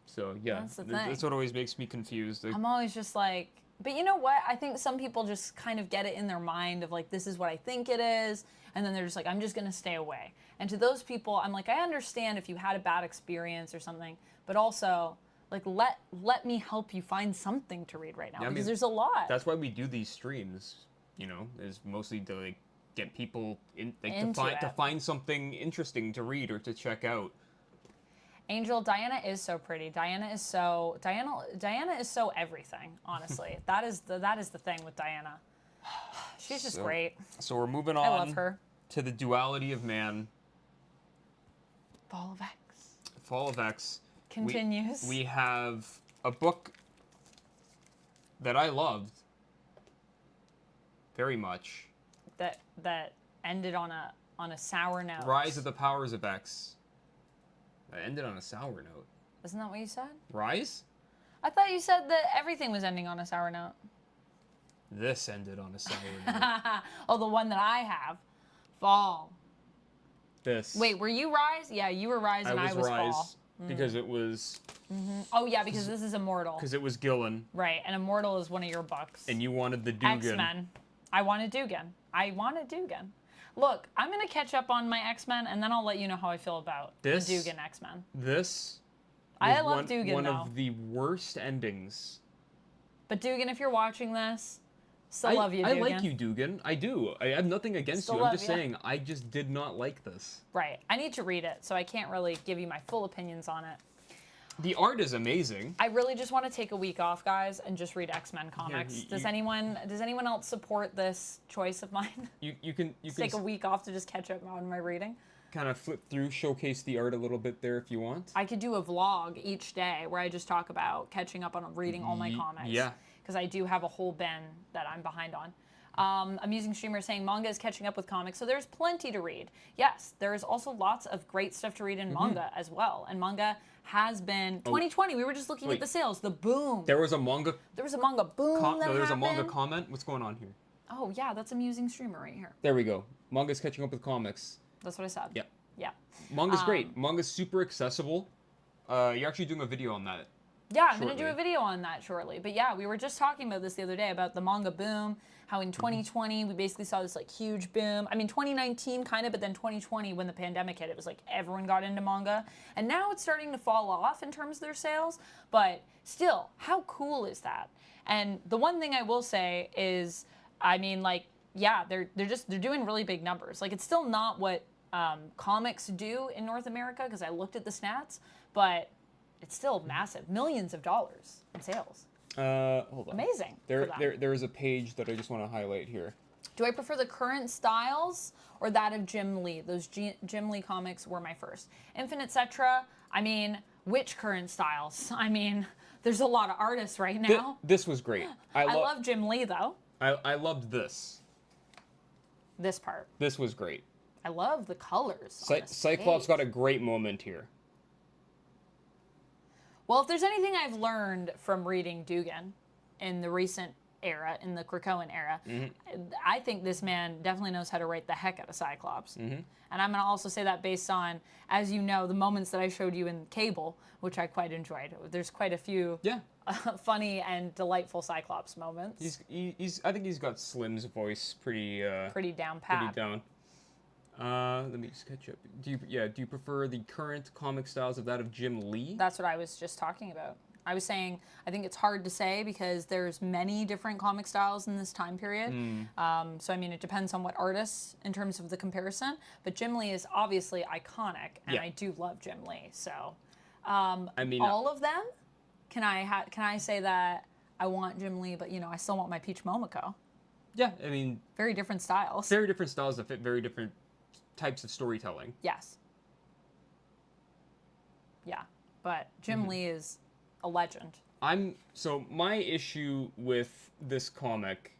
So, yeah, That's the thing. that's what always makes me confused. I'm always just like, but you know what? I think some people just kind of get it in their mind of like, this is what I think it is. And then they're just like, I'm just going to stay away. And to those people, I'm like, I understand if you had a bad experience or something, but also like, let me help you find something to read right now because there's a lot. That's why we do these streams, you know, is mostly to like get people to find something interesting to read or to check out. Angel, Diana is so pretty. Diana is so everything, honestly. that is the thing with Diana. She's just great. So we're moving on I love her. To the duality of man. Fall of X. Fall of X. Continues. We have a book that I loved very much. That ended on a sour note. Rise of the Powers of X. That ended on a sour note. Isn't that what you said? Rise? I thought you said that everything was ending on a sour note. This ended on a sour note. Oh, the one that I have. Fall. This. Wait, were you Rise? Yeah, you were Rise and I was Rise Fall. because it was... Mm-hmm. Oh, yeah, because this is Immortal. Because it was Gillen. Right, and Immortal is one of your books. And you wanted the Dugan. X-Men. I wanted Dugan. Look, I'm going to catch up on my X-Men, and then I'll let you know how I feel about the Dugan X-Men. This I love Dugan, one of the worst endings But Dugan, if you're watching this, still love you, I Dugan. like you, Dugan. I do. I have nothing against Still you. I'm love just ya. saying, I just did not like this. Right. I need to read it, so I can't really give you my full opinions on it. The art is amazing. I really just want to take a week off, guys, and just read X-Men comics. Does anyone else support this choice of mine? You can Take a week off to just catch up on my reading. kind of flip through, showcase the art a little bit there if you want. I could do a vlog each day where I just talk about catching up on reading all my comics. Yeah. Because I do have a whole bin that I'm behind on. Amusing streamer saying manga is catching up with comics, so there's plenty to read. Yes, there's also lots of great stuff to read in manga as well. And manga has been 2020. We were just looking at the sales, the boom. There was a manga. There was a manga boom that There was a happened. manga comment. What's going on here? Oh yeah, that's amusing streamer right here. There we go. Manga's catching up with comics. That's what I said. Yeah. Yeah. Manga's great. Manga's super accessible. You're actually doing a video on that. Yeah, I'm going to do a video on that shortly. But yeah, we were just talking about this the other day about the manga boom, how in 2020 we basically saw this like huge boom. I mean, 2019 kind of, but then 2020 when the pandemic hit, it was like everyone got into manga. And now it's starting to fall off in terms of their sales, but still, how cool is that? And the one thing I will say is, I mean, like, yeah, they're doing really big numbers. Like, it's still not what comics do in North America, because I looked at the stats, but it's still massive. Millions of dollars in sales. Hold on. Amazing. There is a page that I just want to highlight here. Do I prefer the current styles or that of Jim Lee? Those Jim Lee comics were my first. Infinite Cetra, I mean, which current styles? I mean, there's a lot of artists right now. This was great. I love Jim Lee, though. I loved this. This part. This was great. I love the colors. Cyclops got a great moment here. Well, if there's anything I've learned from reading Dugan in the recent era, in the Krakoan era, I think this man definitely knows how to write the heck out of Cyclops. And I'm going to also say that based on, as you know, the moments that I showed you in Cable, which I quite enjoyed. There's quite a few funny and delightful Cyclops moments. I think he's got Slim's voice pretty down pat. Pretty down. Let me just catch up. Do you prefer the current comic styles of that of Jim Lee? That's what I was just talking about. I was saying I think it's hard to say because there's many different comic styles in this time period. So I mean, it depends on what artists in terms of the comparison. But Jim Lee is obviously iconic, and I do love Jim Lee. So, I mean, all of them. Can I say that I want Jim Lee, but you know, I still want my Peach Momoko? Yeah, I mean, very different styles. Very different styles that fit very different types of storytelling. Yes. Yeah, but Jim Lee is a legend. So my issue with this comic,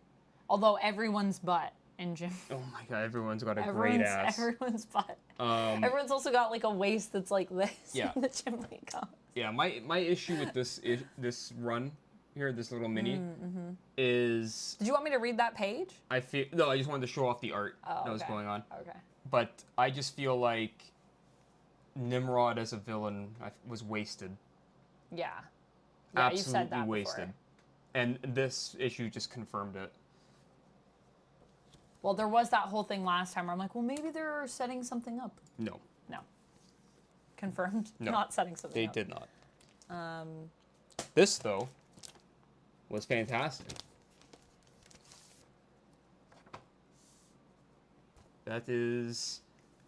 although everyone's butt in Jim. Oh my god, everyone's got a great ass. Everyone's butt. Everyone's also got like a waist that's like this. Yeah. In the Jim Lee comics. Yeah, my issue with this run here, this little mini, is. Did you want me to read that page? I just wanted to show off the art that was going on. Okay. But I just feel like Nimrod as a villain was wasted. Yeah. Absolutely you've said that wasted. Before. And this issue just confirmed it. Well, there was that whole thing last time where I'm like, well, maybe they're setting something up. No. No. Confirmed. No. Not setting something up. They did not. This, though, was fantastic. That is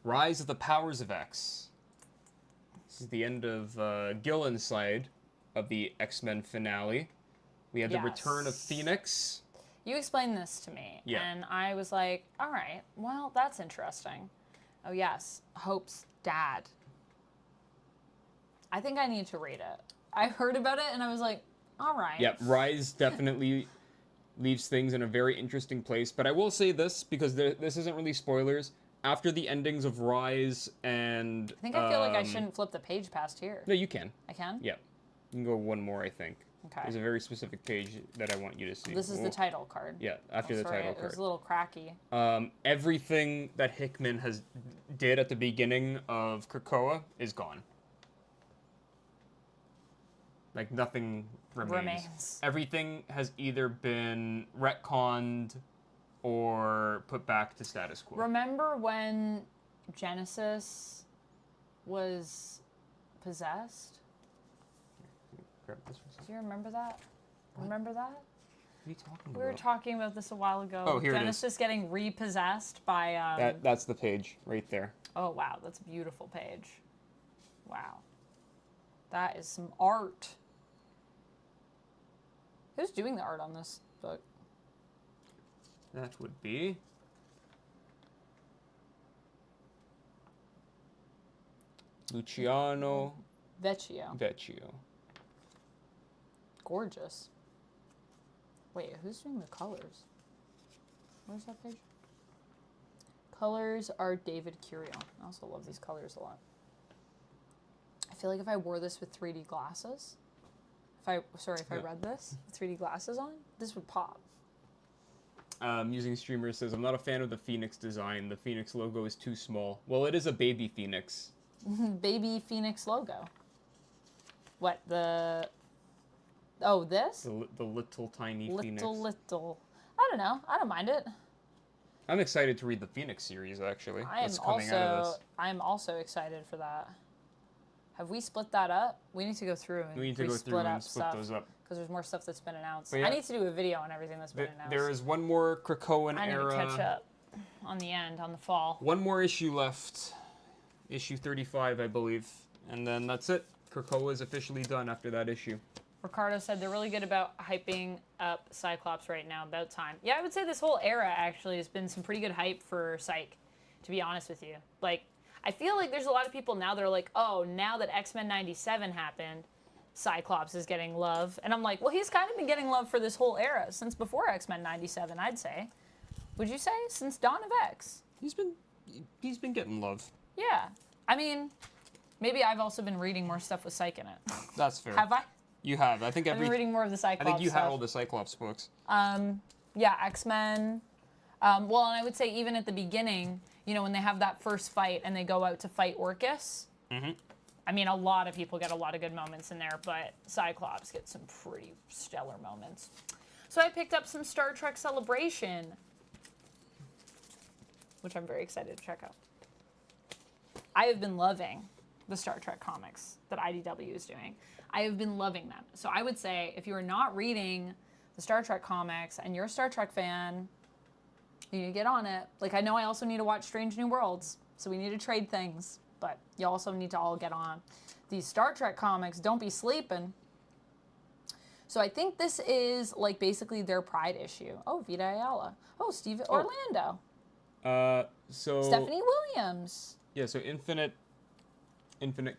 Rise of the Powers of X. This is the end of Gillen's side of the X-Men finale. We have the return of Phoenix. You explained this to me, and I was like, all right, well, that's interesting. Oh, yes, Hope's dad. I think I need to read it. I heard about it, and I was like, all right. Yeah, Rise definitely leaves things in a very interesting place. But I will say this, because this isn't really spoilers. After the endings of Rise and... I think I feel like I shouldn't flip the page past here. No, you can. I can? Yeah. You can go one more, I think. Okay. There's a very specific page that I want you to see. This is the title card. Yeah, after the title card. It was a little cracky. Everything that Hickman did at the beginning of Krakoa is gone. Like, nothing remains. Everything has either been retconned or put back to status quo. Remember when Genesis was possessed? Grab this one. Do you remember that? What? Remember that? are you talking We were about? talking about this a while ago. Oh, here it is. Genesis getting repossessed by. That's the page right there. Oh wow, that's a beautiful page. Wow, that is some art. Who's doing the art on this book? That would be Luciano Vecchio. Vecchio. Gorgeous. Wait, who's doing the colors? Where's that page? Colors are David Curiel. I also love these colors a lot. I feel like if I wore this with 3D glasses, I read this with 3D glasses on, this would pop. Using Streamer says, I'm not a fan of the Phoenix design. The Phoenix logo is too small. Well, it is a baby Phoenix. Baby Phoenix logo. What, the... Oh, this? The little tiny Phoenix. Little. I don't know. I don't mind it. I'm excited to read the Phoenix series, actually. I am also excited for that. Have we split that up? We need to go through and we need to go through and split those up. Because there's more stuff that's been announced. Yeah, I need to do a video on everything that's been announced. There is one more Krakoan era. I need to catch up on the end, on the fall. One more issue left. Issue 35, I believe. And then that's it. Krakoa is officially done after that issue. Ricardo said they're really good about hyping up Cyclops right now. About time. Yeah, I would say this whole era actually has been some pretty good hype for Psych, to be honest with you. Like, I feel like there's a lot of people now that are like, oh, now that X-Men 97 happened, Cyclops is getting love. And I'm like, well, he's kind of been getting love for this whole era, since before X-Men 97, I'd say. Would you say? Since Dawn of X? He's been getting love. Yeah. I mean, maybe I've also been reading more stuff with Psych in it. That's fair. Have I? You have. I think I've been reading more of the Cyclops I think you stuff. had all the Cyclops books. Yeah, X-Men. Well, and I would say even at the beginning, you know, when they have that first fight and they go out to fight Orcus. Mm-hmm. I mean, a lot of people get a lot of good moments in there, but Cyclops gets some pretty stellar moments. So I picked up some Star Trek Celebration, which I'm very excited to check out. I have been loving the Star Trek comics that IDW is doing. I have been loving them. So I would say if you are not reading the Star Trek comics and you're a Star Trek fan, you need to get on it. Like, I know I also need to watch Strange New Worlds, so we need to trade things, but you also need to all get on these Star Trek comics. Don't be sleeping. So I think this is like basically their Pride issue. Oh, Vita Ayala. Oh, Steve Orlando. So Stephanie Williams. Yeah, so Infinite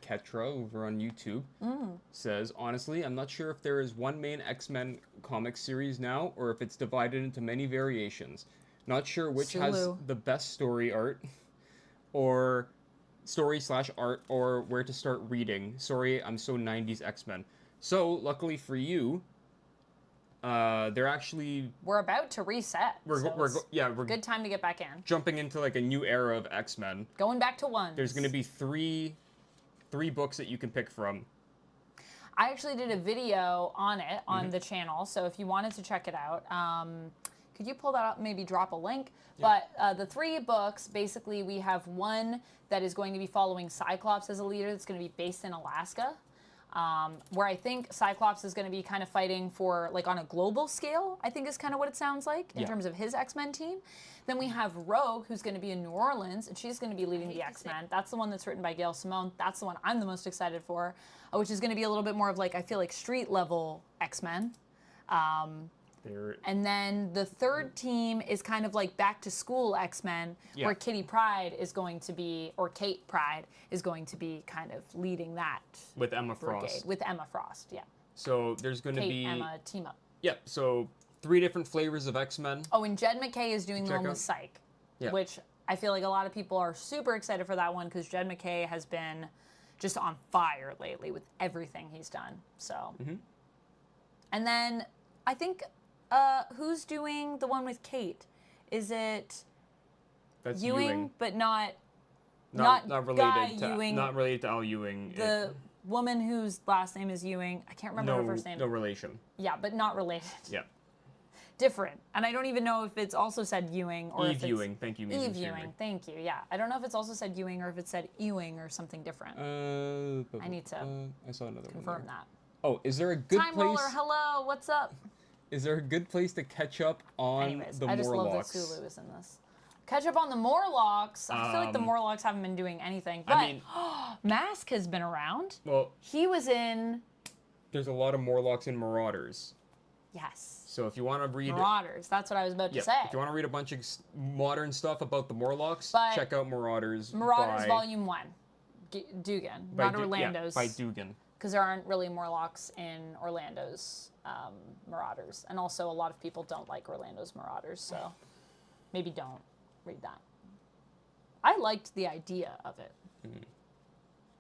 Ketra over on YouTube says, honestly, I'm not sure if there is one main X-Men comic series now or if it's divided into many variations. Not sure which has the best story art or story/art or where to start reading. Sorry, I'm so 90s X-Men. So, luckily for you, they're actually... We're about to reset. We're good time to get back in. Jumping into like a new era of X-Men. Going back to one. There's going to be three books that you can pick from. I actually did a video on it on the channel, so if you wanted to check it out, could you pull that up, maybe drop a link? Yeah. But the 3 books, basically we have one that is going to be following Cyclops as a leader that's going to be based in Alaska, where I think Cyclops is going to be kind of fighting for, like, on a global scale, I think is kind of what it sounds like in terms of his X-Men team. Then we have Rogue, who's going to be in New Orleans, and she's going to be leading the X-Men. That's the one that's written by Gail Simone. That's the one I'm the most excited for, which is going to be a little bit more of, like, I feel like street-level X-Men. And then the third team is kind of like back-to-school X-Men, where Kitty Pryde is going to be, or Kate Pryde is going to be kind of leading that. With Emma brigade. Frost. With Emma Frost, yeah. So there's going to be... Kate, Emma, team up. Yep, so 3 different flavors of X-Men. Oh, and Jed McKay is doing the one with Psych, which I feel like a lot of people are super excited for that one because Jed McKay has been just on fire lately with everything he's done. So, and then I think... who's doing the one with Kate? Is it Ewing, but not related Guy to Ewing, not related to Al Ewing. The woman whose last name is Ewing. I can't remember her first name. No relation. Yeah, but not related. Yeah. Different. And I don't even know if it's also said Ewing or Eve if it's Ewing. Thank you, Eve Ewing. Thank you. Yeah. I don't know if it's also said Ewing or if it said Ewing or something different. I need to I saw another confirm one that. Oh, is there a good Time place? Roller, hello. What's up? Is there a good place to catch up on Anyways, the I just love that Morlocks? Sulu is in this. Catch up on the Morlocks. I feel like the Morlocks haven't been doing anything. But I mean, Mask has been around. well, He was in... there's a lot of Morlocks and Marauders. Yes. So if you want to read... Marauders. That's what I was about to say. If you want to read a bunch of modern stuff about the Morlocks, But check out Marauders. Marauders Volume 1. Dugan. Not Orlando's. Yeah, by Dugan. Because there aren't really Morlocks in Orlando's Marauders. And also a lot of people don't like Orlando's Marauders, so maybe don't read that. I liked the idea of it.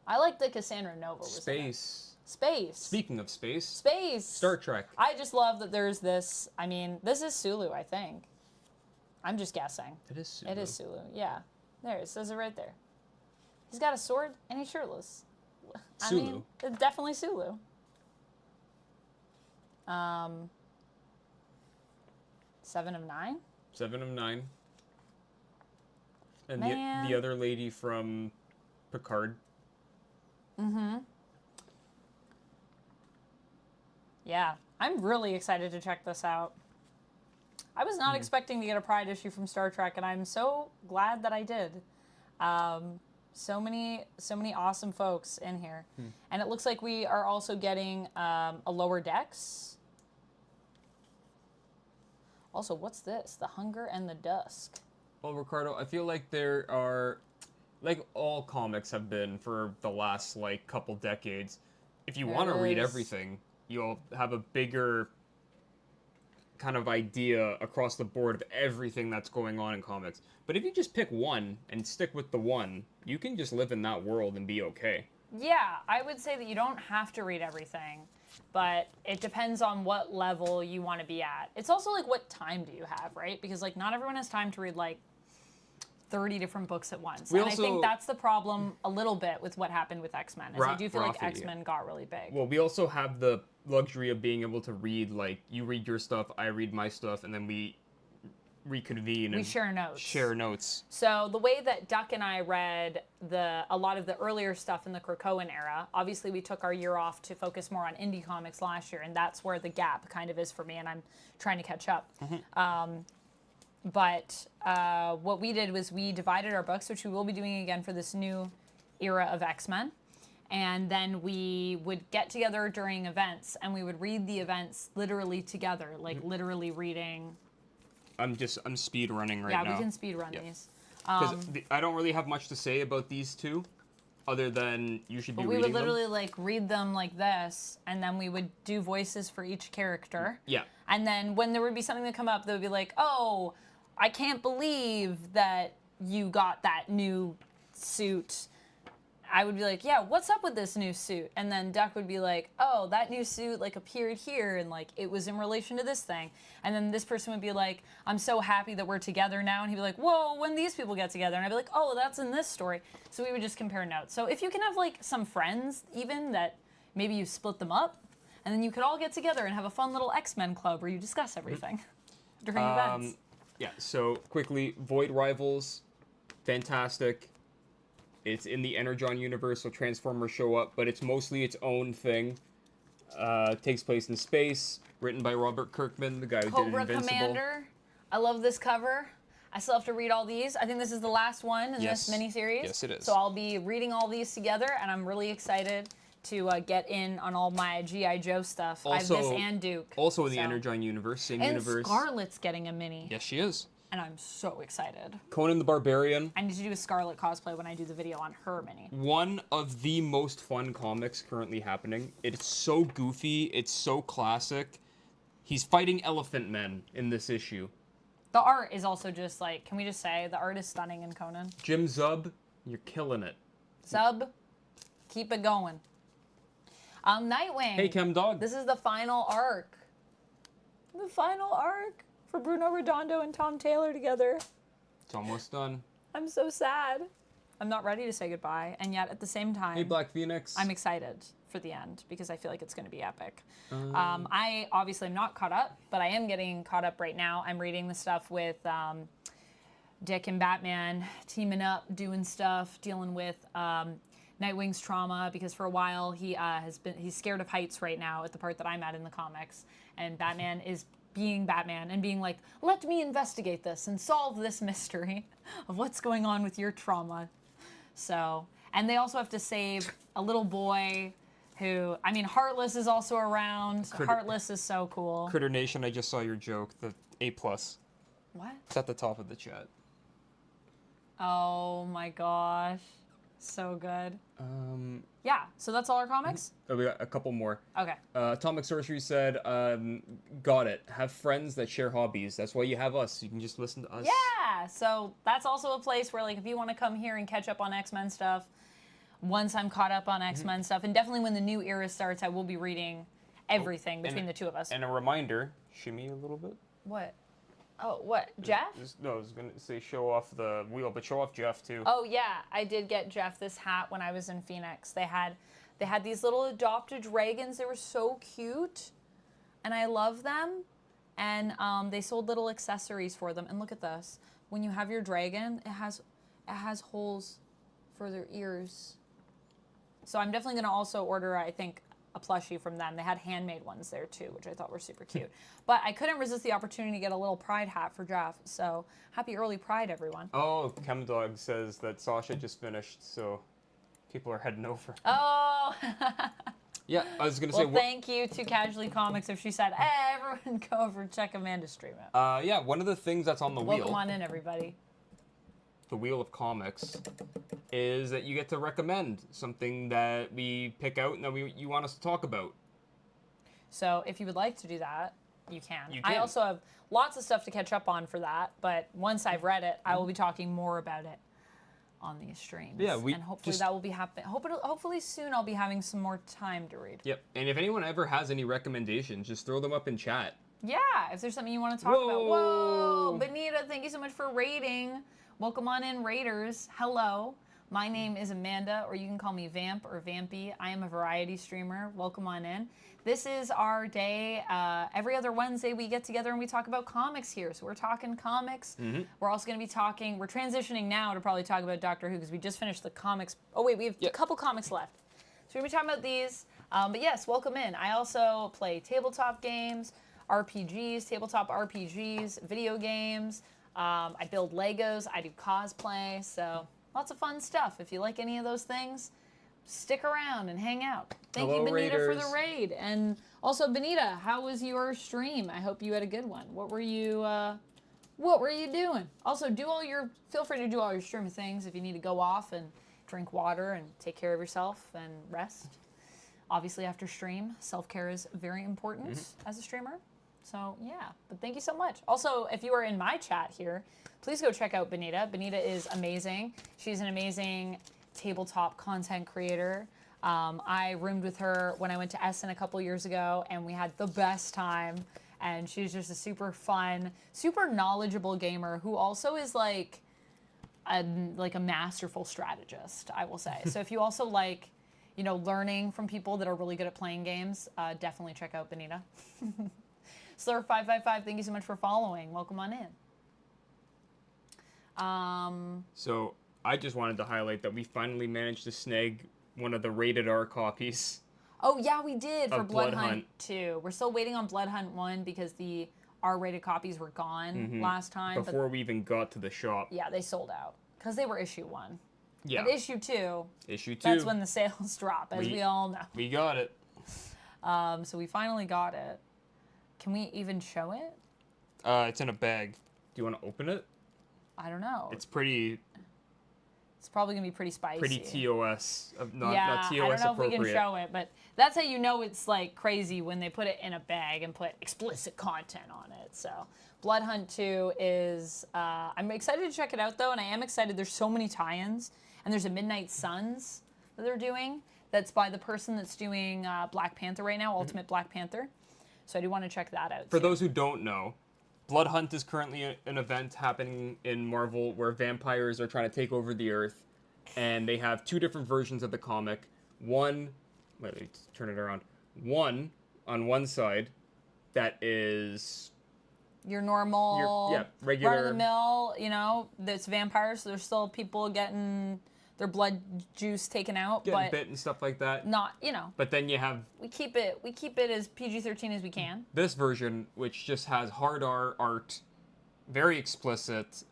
I liked that Cassandra Nova was in it. Space. Speaking of space. Space. Star Trek. I just love that there's this. I mean, this is Sulu, I think. I'm just guessing. It is Sulu. It is Sulu, yeah. There, it says it right there. He's got a sword and he's shirtless. Sulu. I mean, it's definitely Sulu. 7 of 9? 7 of 9. And Man. the other lady from Picard. Mm-hmm. Yeah, I'm really excited to check this out. I was not expecting to get a Pride issue from Star Trek, and I'm so glad that I did. So many awesome folks in here. And it looks like we are also getting a Lower Decks. Also, what's this? The Hunger and the Dusk. Well, Ricardo, I feel like there are, like all comics have been for the last, like, couple decades, if you want to read everything, you'll have a bigger kind of idea across the board of everything that's going on in comics. But if you just pick one and stick with the one, you can just live in that world and be okay. Yeah, I would say that you don't have to read everything, but it depends on what level you want to be at. It's also like, what time do you have, right? Because like not everyone has time to read like 30 different books at once. I think that's the problem a little bit with what happened with X-Men. I do feel like X-Men got really big. Well, we also have the luxury of being able to read, like, you read your stuff, I read my stuff, and then we reconvene and share notes. So So the way that Duck and I read a lot of the earlier stuff in the Krakoan era, obviously we took our year off to focus more on indie comics last year, and that's where the gap kind of is for me, and I'm trying to catch up. But what we did was we divided our books, which we will be doing again for this new era of X-Men. And then we would get together during events, and we would read the events literally together, like literally reading. I'm speed running right now. Yeah, we can speed run these. Because I don't really have much to say about these two, other than you should be reading them. We would literally like read them like this, and then we would do voices for each character. Yeah. And then when there would be something that come up, they would be like, "Oh, I can't believe that you got that new suit." I would be like, "Yeah, what's up with this new suit?" And then Duck would be like, "Oh, that new suit like appeared here, and like it was in relation to this thing." And then this person would be like, "I'm so happy that we're together now." And he'd be like, "Whoa, when these people get together?" And I'd be like, "Oh, that's in this story." So we would just compare notes. So if you can have like some friends even that maybe you split them up, and then you could all get together and have a fun little X-Men club where you discuss everything during events. Yeah, so quickly, Void Rivals, fantastic. It's in the Energon universe, so Transformers show up, but it's mostly its own thing. Takes place in space, written by Robert Kirkman, the guy who did Invincible. Commander. I love this cover. I still have to read all these. I think this is the last one in this miniseries. Yes, it is. So I'll be reading all these together, and I'm really excited to get in on all my G.I. Joe stuff. Also, I have this and Duke. Also in the Energon universe, same universe. And Scarlet's getting a mini. Yes, she is. And I'm so excited. Conan the Barbarian. I need to do a Scarlet cosplay when I do the video on her mini. One of the most fun comics currently happening. It's so goofy. It's so classic. He's fighting elephant men in this issue. The art is also just like, can we just say, the art is stunning in Conan. Jim Zub, you're killing it. Zub, keep it going. Nightwing. Hey, Chem Dog. This is the final arc. The final arc for Bruno Redondo and Tom Taylor together. It's almost done. I'm so sad. I'm not ready to say goodbye, and yet at the same time, Hey, Black Phoenix. I'm excited for the end because I feel like it's going to be epic. I obviously am not caught up, but I am getting caught up right now. I'm reading the stuff with Dick and Batman teaming up, doing stuff, dealing with Nightwing's trauma, because for a while he's scared of heights right now at the part that I'm at in the comics, and Batman is being Batman and being like, let me investigate this and solve this mystery of what's going on with your trauma. So, and they also have to save a little boy who, I mean, Heartless is also around. Heartless is so cool. Critter Nation, I just saw your joke, the A+. What? It's at the top of the chat. Oh my gosh. So good. Yeah, so that's all our comics? Oh, we got a couple more. Okay. Atomic Sorcery said, got it. Have friends that share hobbies. That's why you have us. You can just listen to us. Yeah, so that's also a place where, like, if you want to come here and catch up on X-Men stuff, once I'm caught up on X-Men stuff, and definitely when the new era starts, I will be reading everything between the two of us. And a reminder, shimmy a little bit. What? Oh, what? Jeff? No, I was going to say show off the wheel, but show off Jeff, too. Oh, yeah. I did get Jeff this hat when I was in Phoenix. They had these little adopted dragons. They were so cute, and I love them. And they sold little accessories for them. And look at this. When you have your dragon, it has holes for their ears. So I'm definitely going to also order, I think, a plushie from them. They had handmade ones there too, which I thought were super cute. But I couldn't resist the opportunity to get a little Pride hat for Jeff. So happy early Pride, everyone. Oh, ChemDog says that Sasha just finished, so people are heading over. Oh. Yeah, I was going to say... Well, thank you to Casually Comics if she said, hey, everyone go over and check Amanda stream it. Yeah, one of the things that's on the wheel... Welcome on in, everybody. The Wheel of Comics is that you get to recommend something that we pick out and that you want us to talk about. So if you would like to do that, you can. You can. I also have lots of stuff to catch up on for that, but once I've read it, I will be talking more about it on these streams. Yeah, and hopefully that will be happening. Hopefully soon I'll be having some more time to read. Yep, and if anyone ever has any recommendations, just throw them up in chat. Yeah, if there's something you want to talk about. Whoa, Benita, thank you so much for raiding. Welcome on in, Raiders. Hello. My name is Amanda, or you can call me Vamp or Vampy. I am a variety streamer. Welcome on in. This is our day. Every other Wednesday, we get together and we talk about comics here. So we're talking comics. We're also going to be talking, we're transitioning now to probably talk about Doctor Who because we just finished the comics. Oh, wait, we have a couple comics left. So we're going to be talking about these. But yes, welcome in. I also play tabletop games, RPGs, tabletop RPGs, video games. I build Legos. I do cosplay. So lots of fun stuff. If you like any of those things, stick around and hang out. Thank you, Benita, Raiders. for the raid. And also, Benita, how was your stream? I hope you had a good one. What were you doing? Also, feel free to do all your stream things if you need to go off and drink water and take care of yourself and rest. Obviously, after stream, self-care is very important as a streamer. So, yeah, but thank you so much. Also, if you are in my chat here, please go check out Benita. Benita is amazing. She's an amazing tabletop content creator. I roomed with her when I went to Essen a couple years ago, and we had the best time. And she's just a super fun, super knowledgeable gamer who also is like a masterful strategist, I will say. So if you also like, learning from people that are really good at playing games, definitely check out Benita. Slur555, thank you so much for following. Welcome on in. So I just wanted to highlight that we finally managed to snag one of the rated R copies. Oh, yeah, we did for Blood Blood Hunt Hunt 2. We're still waiting on Blood Hunt 1 because the R-rated copies were gone last time. Before we even got to the shop. Yeah, they sold out because they were issue 1. Yeah. But issue 2, that's when the sales drop, as we all know. We got it. So we finally got it. Can we even show it? It's in a bag. Do you want to open it? I don't know. It's pretty... It's probably going to be pretty spicy. Pretty TOS. Not TOS I don't know appropriate. if we can show it, but that's how you know it's like crazy when they put it in a bag and put explicit content on it. So Blood Hunt 2 is... I'm excited to check it out, though, and I am excited. There's so many tie-ins, and there's a Midnight Suns that they're doing. That's by the person that's doing Black Panther right now, Ultimate Black Panther. So I do want to check that out. For those who don't know, Blood Hunt is currently an event happening in Marvel where vampires are trying to take over the Earth, and they have two different versions of the comic. One, let's turn it around. One on one side that is your normal, regular, run of the mill. That's vampires. So there's still people getting their blood juice taken out, Getting but bit and stuff like that. not, you know. But then you have We keep it as PG-13 as we can. this version, which just has hard art, very explicit,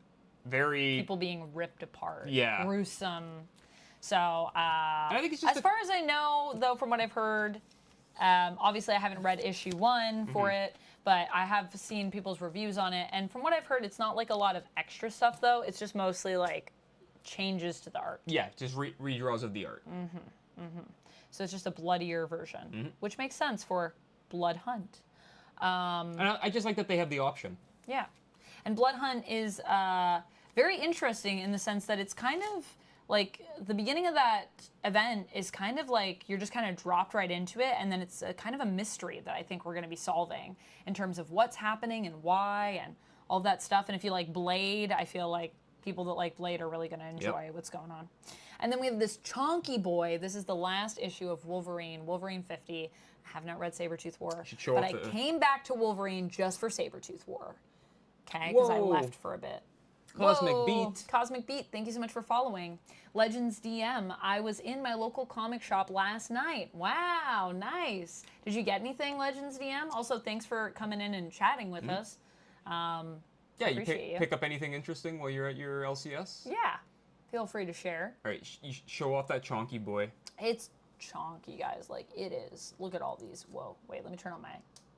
very People being ripped apart. Yeah. Gruesome. So, I think it's just as far as I know, though, from what I've heard, obviously I haven't read issue 1 for it, but I have seen people's reviews on it, and from what I've heard, it's not like a lot of extra stuff, though. It's just mostly like changes to the art. Yeah, just redraws of the art. So it's just a bloodier version, which makes sense for Blood Hunt. And I just like that they have the option. Yeah. And Blood Hunt is very interesting in the sense that it's kind of like the beginning of that event is kind of like you're just kind of dropped right into it, and then it's a kind of a mystery that I think we're going to be solving in terms of what's happening and why and all that stuff. And if you like Blade, I feel like people that like Blade are really going to enjoy what's going on. And then we have this chonky boy. This is the last issue of Wolverine, Wolverine 50. I have not read Sabretooth War, but I came back to Wolverine just for Sabretooth War. Okay, because I left for a bit. Cosmic Whoa. Beat. Cosmic Beat, thank you so much for following. Legends DM, I was in my local comic shop last night. Wow, nice. Did you get anything, Legends DM? Also, thanks for coming in and chatting with us. Yeah, you pick up anything interesting while you're at your LCS? Yeah, feel free to share. All right, you show off that chonky boy. It's chonky, guys, like it is. Look at all these. Whoa, wait, let me turn on my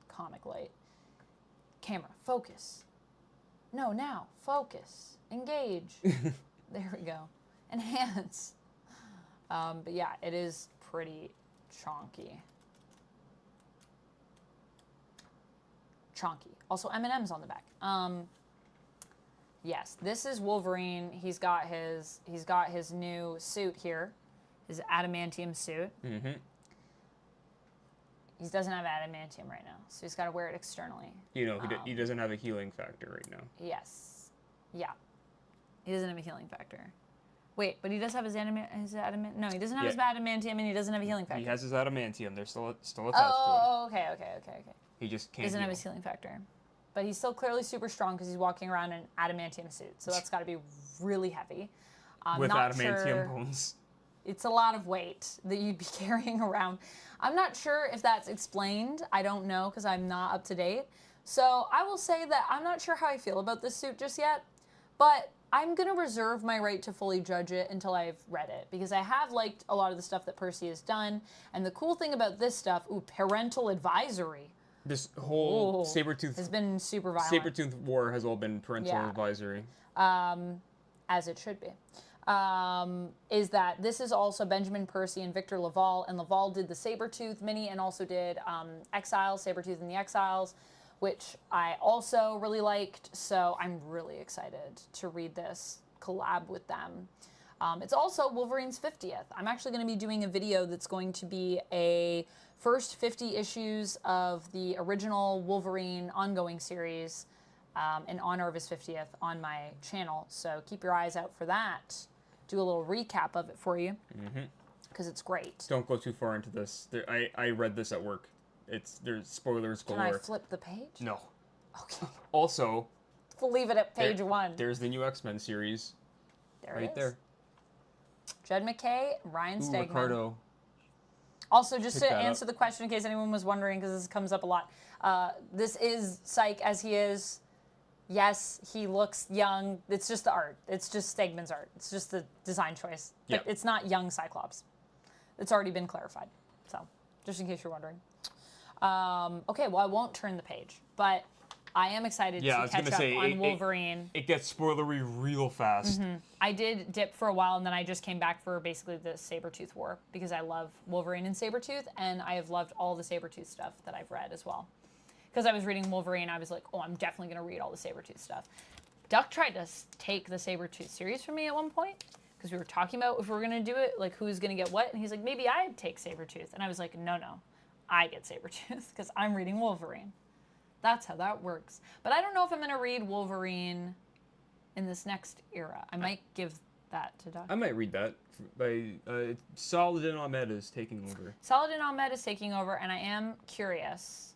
comic light. Camera, focus. No, now, focus, engage. There we go. Enhance. But yeah, it is pretty chonky. Chonky. Also, M&M's on the back. Yes, this is Wolverine. He's got his new suit here, his adamantium suit. He doesn't have adamantium right now, so he's got to wear it externally. You know, he doesn't have a healing factor right now. Yes. Yeah. He doesn't have a healing factor. Wait, but he does have his adamant. No, he doesn't have his adamantium, and he doesn't have a healing factor. He has his adamantium. They're still attached to him. Oh, okay. He just can't. He doesn't heal. have his healing factor, but he's still clearly super strong because he's walking around in an adamantium suit. So that's got to be really heavy. With not adamantium sure. bones. It's a lot of weight that you'd be carrying around. I'm not sure if that's explained. I don't know because I'm not up to date. So I will say that I'm not sure how I feel about this suit just yet, but I'm going to reserve my right to fully judge it until I've read it because I have liked a lot of the stuff that Percy has done. And the cool thing about this stuff, parental advisory. This whole Sabretooth has been super violent. Sabretooth War has all been parental advisory. As it should be. Is that this is also Benjamin Percy and Victor Laval, and Laval did the Sabretooth mini and also did Exiles, Sabretooth and the Exiles, which I also really liked, so I'm really excited to read this collab with them. It's also Wolverine's 50th. I'm actually going to be doing a video that's going to be a first 50 issues of the original Wolverine ongoing series in honor of his 50th on my channel, so keep your eyes out for that. Do a little recap of it for you because it's great. Don't go too far into this. I read this at work. There's spoilers galore. Can I flip the page? No. Okay. Also, We'll leave it at page 1. There's the new Xmen series. There right it is. There. Judd McKay, Ryan Stegman. Ricardo. Also, just to answer the question in case anyone was wondering, because this comes up a lot, this is Psyche as he is. Yes, he looks young. It's just the art. It's just Stegman's art. It's just the design choice. But it's not young Cyclops. It's already been clarified. So, just in case you're wondering. Okay, well, I won't turn the page, but I am excited to catch up on Wolverine. It gets spoilery real fast. I did dip for a while, and then I just came back for basically the Sabretooth War because I love Wolverine and Sabretooth, and I have loved all the Sabretooth stuff that I've read as well. Because I was reading Wolverine, I was like, oh, I'm definitely going to read all the Sabretooth stuff. Duck tried to take the Sabretooth series from me at one point because we were talking about if we were going to do it, like who's going to get what, and he's like, maybe I'd take Sabretooth. And I was like, no, I get Sabretooth because I'm reading Wolverine. That's how that works. But I don't know if I'm going to read Wolverine in this next era. I might give that to Duck. I might read that. Saladin Ahmed is taking over. Saladin Ahmed is taking over, and I am curious.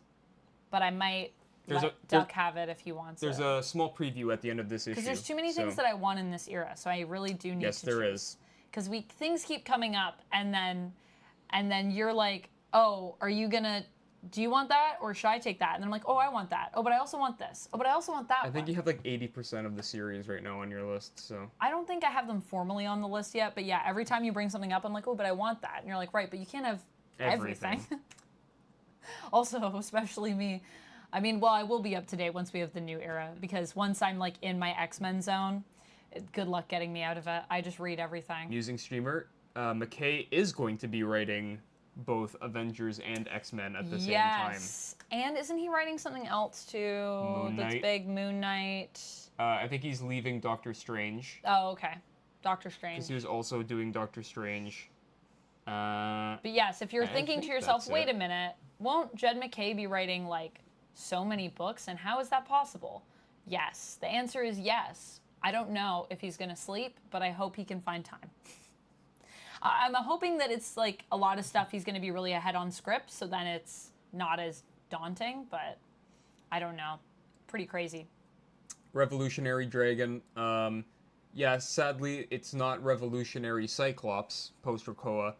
But I might let Duck have it if he wants There's a small preview at the end of this issue. Because there's too many things that I want in this era, so I really do need to choose. Yes, there is. because things keep coming up, and then you're like, oh, are you gonna? Do you want that, or should I take that? And then I'm like, oh, I want that. Oh, but I also want this. Oh, but I also want that. I think you have like 80% of the series right now on your list, so. I don't think I have them formally on the list yet, but yeah, every time you bring something up, I'm like, oh, but I want that. And you're like, right, but you can't have everything. Also, especially me. I mean, well, I will be up to date once we have the new era, because once I'm like in my X-Men zone, good luck getting me out of it. I just read everything. Musing streamer, McKay is going to be writing both Avengers and X-Men at the same time. Yes, and isn't he writing something else too? That's big, Moon Knight. I think he's leaving Doctor Strange. Oh, okay. Doctor Strange. Because he was also doing Doctor Strange. But yes, if you're thinking to yourself, wait a minute, won't Jed McKay be writing like so many books, and how is that possible? Yes, the answer is yes. I don't know if he's gonna sleep, but I hope he can find time. I'm hoping that it's like a lot of stuff he's gonna be really ahead on script, so then it's not as daunting, but I don't know. Pretty crazy. Revolutionary Dragon. Yeah, sadly, it's not Revolutionary Cyclops, post-Krakoa,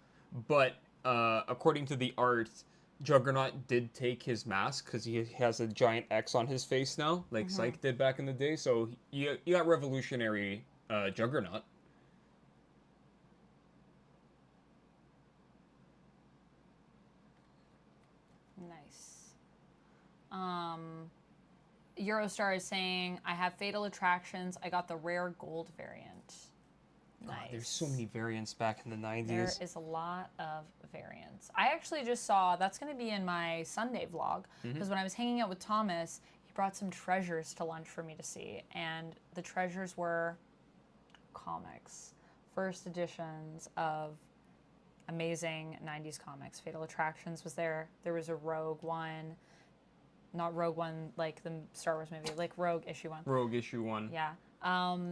but according to the art, Juggernaut did take his mask because he has a giant X on his face now, like Psyche did back in the day, so you got Revolutionary Juggernaut. Nice. Eurostar is saying, I have Fatal Attractions. I got the rare gold variant. Nice. God, there's so many variants back in the 90s. There is a lot of variants. I actually just saw, that's going to be in my Sunday vlog, because when I was hanging out with Thomas, he brought some treasures to lunch for me to see, and the treasures were comics. First editions of amazing 90s comics. Fatal Attractions was there. There was a Rogue one. Not Rogue One like the Star Wars movie, like Rogue issue 1. Rogue issue 1. Yeah.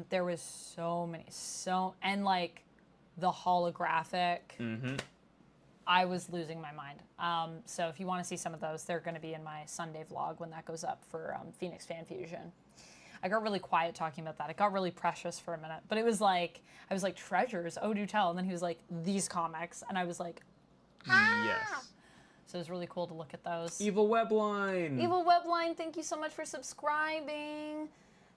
There was so many, and like the holographic. I was losing my mind. So if you want to see some of those, they're going to be in my Sunday vlog when that goes up for Phoenix Fan Fusion. I got really quiet talking about that. It got really precious for a minute, but it was like, I was like, treasures, oh do tell. And then he was like, these comics. And I was like, Yes. So it was really cool to look at those. Evil Webline. Evil Webline, thank you so much for subscribing.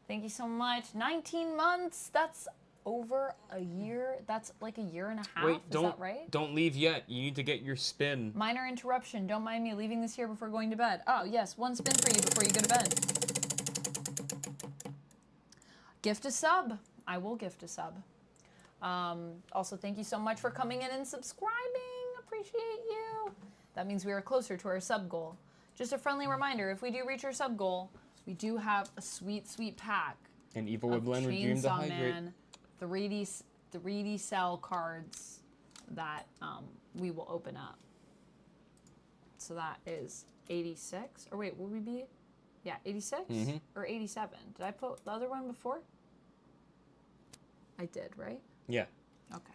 Thank you so much. 19 months, that's over a year. That's like a year and a half, is that right? Don't leave yet. You need to get your spin. Minor interruption, don't mind me leaving this here before going to bed. Oh yes, one spin for you before you go to bed. Gift a sub. I will gift a sub. Also, thank you so much for coming in and subscribing. Appreciate you. That means we are closer to our sub goal. Just a friendly reminder, if we do reach our sub goal, we do have a sweet, sweet pack And Evil of Webline redeemed the Chaindsaw hydrate. Man 3D cell cards that we will open up. So that is 86. Or wait, will we be? Yeah, 86 or 87. Did I put the other one before? I did, right? Yeah. Okay.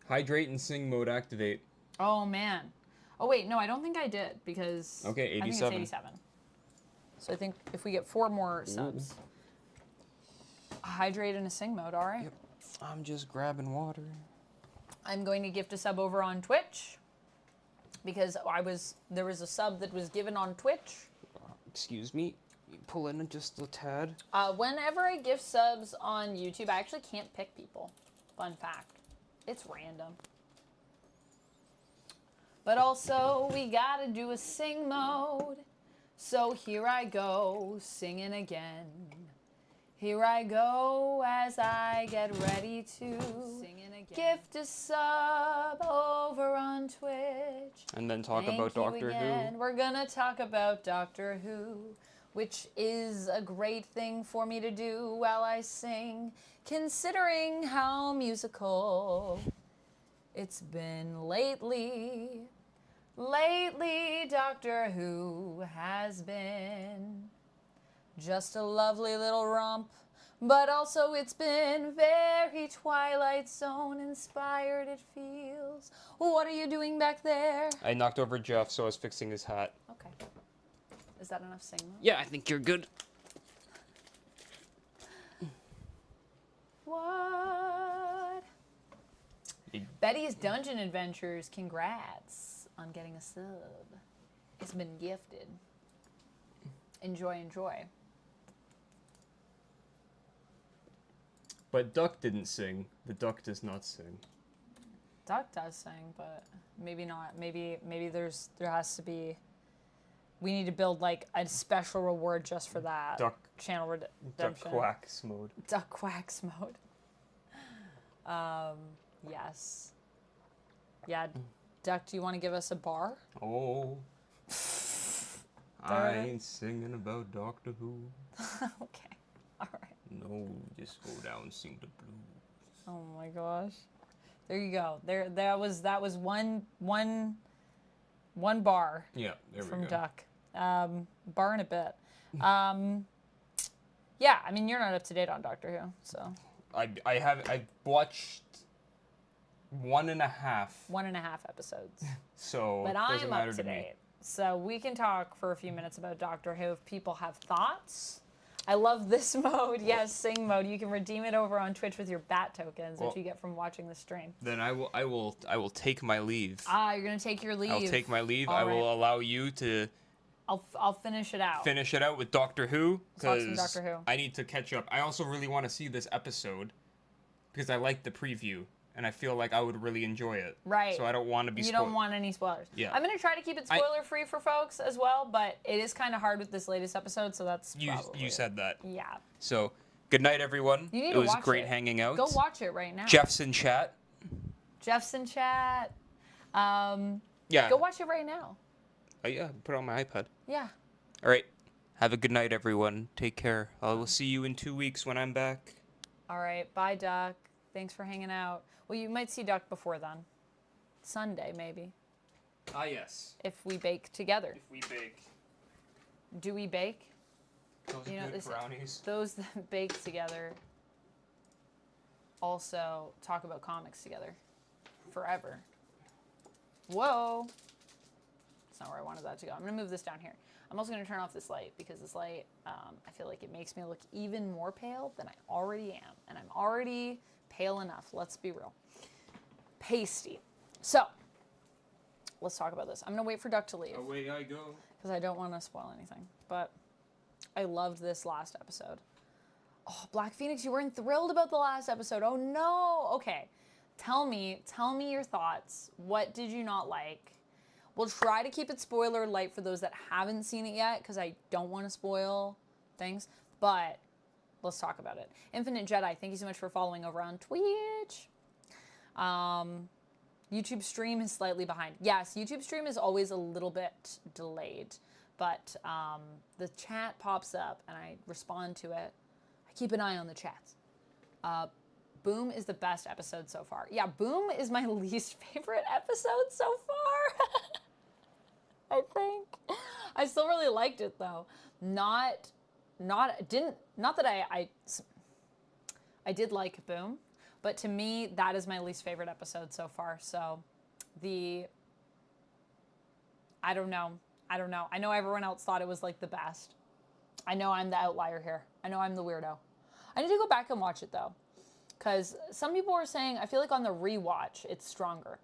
Hydrate and sing mode activate. Oh man. Oh wait, no, I don't think I did because Okay, I think 87. it's 87. So I think if we get 4 more subs, hydrate in a sing mode. All right. Yep. I'm just grabbing water. I'm going to gift a sub over on Twitch because there was a sub that was given on Twitch. Excuse me. Pull in just a tad. Whenever I gift subs on YouTube, I actually can't pick people. Fun fact. It's random. But also, we gotta do a sing mode. So here I go, singing again. Here I go as I get ready to singing again. Gift a sub over on Twitch. And then talk Thank about you Doctor again. Who. We're gonna talk about Doctor Who, which is a great thing for me to do while I sing, considering how musical it's been lately. Lately, Doctor Who has been just a lovely little romp, but also it's been very Twilight Zone inspired, it feels. What are you doing back there? I knocked over Jeff, so I was fixing his hat. Okay. Is that enough sing mode? Yeah, I think you're good. What Betty's Dungeon Adventures, congrats on getting a sub. It's been gifted. Enjoy, enjoy. But Duck didn't sing. The duck does not sing. Duck does sing, but maybe not. Maybe there has to be. We need to build like a special reward just for that. Duck channel redemption. Duck quacks mode. Duck quacks mode. Yes. Yeah, Duck, do you want to give us a bar? Oh. I ain't singing about Doctor Who. Okay. All right. No, just go down and sing the blues. Oh my gosh. There you go. That was one bar. Yeah, there we from go. Duck. Bar in a bit. Yeah, I mean, you're not up to date on Doctor Who, so. I've watched 1.5. 1.5 episodes. So But it doesn't I'm matter up to to me. date. So we can talk for a few minutes about Doctor Who if people have thoughts. I love this mode. Yes, sing mode. You can redeem it over on Twitch with your bat tokens that you get from watching the stream. Then I will take my leave. Ah, you're gonna take your leave. I'll take my leave. All I right. will allow you to I'll finish it out. finish it out with Doctor Who Talk some because Doctor Who. I need to catch up. I also really want to see this episode because I like the preview and I feel like I would really enjoy it. Right. So I don't want to be. You don't want any spoilers. Yeah. I'm gonna try to keep it spoiler free for folks as well, but it is kind of hard with this latest episode, so that's probably You said that. Yeah. So good night, everyone. You need it to was watch great it. hanging out. Go watch it right now. Jeff's in chat. Jeff's in chat. Yeah. Go watch it right now. Yeah. Put it on my iPad. Yeah. All right. Have a good night, everyone. Take care. I will see you in 2 weeks when I'm back. All right. Bye, Duck. Thanks for hanging out. Well, you might see Duck before then. Sunday, maybe. Ah, yes. If we bake together. If we bake. Do we bake? Those You know, good this- brownies. Those that bake together also talk about comics together. Forever. Whoa. That's not where I wanted that to go. I'm going to move this down here. I'm also going to turn off this light because this light, I feel like it makes me look even more pale than I already am. And I'm already pale enough. Let's be real. Pasty. So, let's talk about this. I'm going to wait for Duck to leave. Away I go. Because I don't want to spoil anything. But I loved this last episode. Oh, Black Phoenix, you weren't thrilled about the last episode. Oh, no. Okay. Tell me your thoughts. What did you not like? We'll try to keep it spoiler light for those that haven't seen it yet, because I don't want to spoil things. But let's talk about it. Infinite Jedi, thank you so much for following over on Twitch. YouTube stream is slightly behind. Yes, YouTube stream is always a little bit delayed, but the chat pops up and I respond to it. I keep an eye on the chats. Boom is the best episode so far. Yeah, Boom is my least favorite episode so far. I think. I still really liked it though. Not that I did like Boom, but to me that is my least favorite episode so far. So I don't know. I know everyone else thought it was like the best. I know I'm the outlier here. I know I'm the weirdo. I need to go back and watch it though, because some people were saying I feel like on the rewatch it's stronger.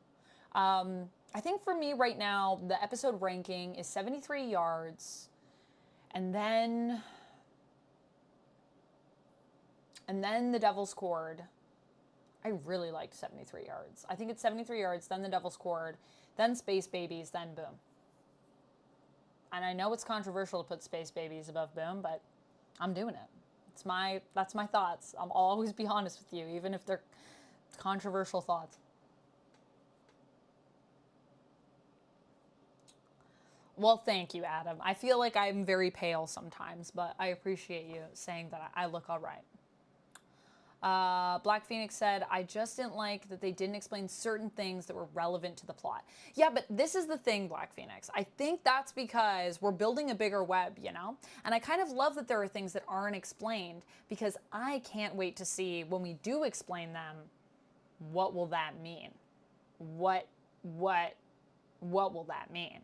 I think for me right now the episode ranking is 73 yards, and then the Devil's Cord. I really liked 73 yards. I think it's 73 yards, then the Devil's Cord, then Space Babies, then Boom. And I know it's controversial to put Space Babies above Boom, but I'm doing it. That's my thoughts. I'll always be honest with you, even if they're controversial thoughts. Well, thank you, Adam. I feel like I'm very pale sometimes, but I appreciate you saying that I look all right. Black Phoenix said, I just didn't like that they didn't explain certain things that were relevant to the plot. Yeah, but this is the thing, Black Phoenix. I think that's because we're building a bigger web, you know? And I kind of love that there are things that aren't explained, because I can't wait to see when we do explain them, what will that mean? What will that mean?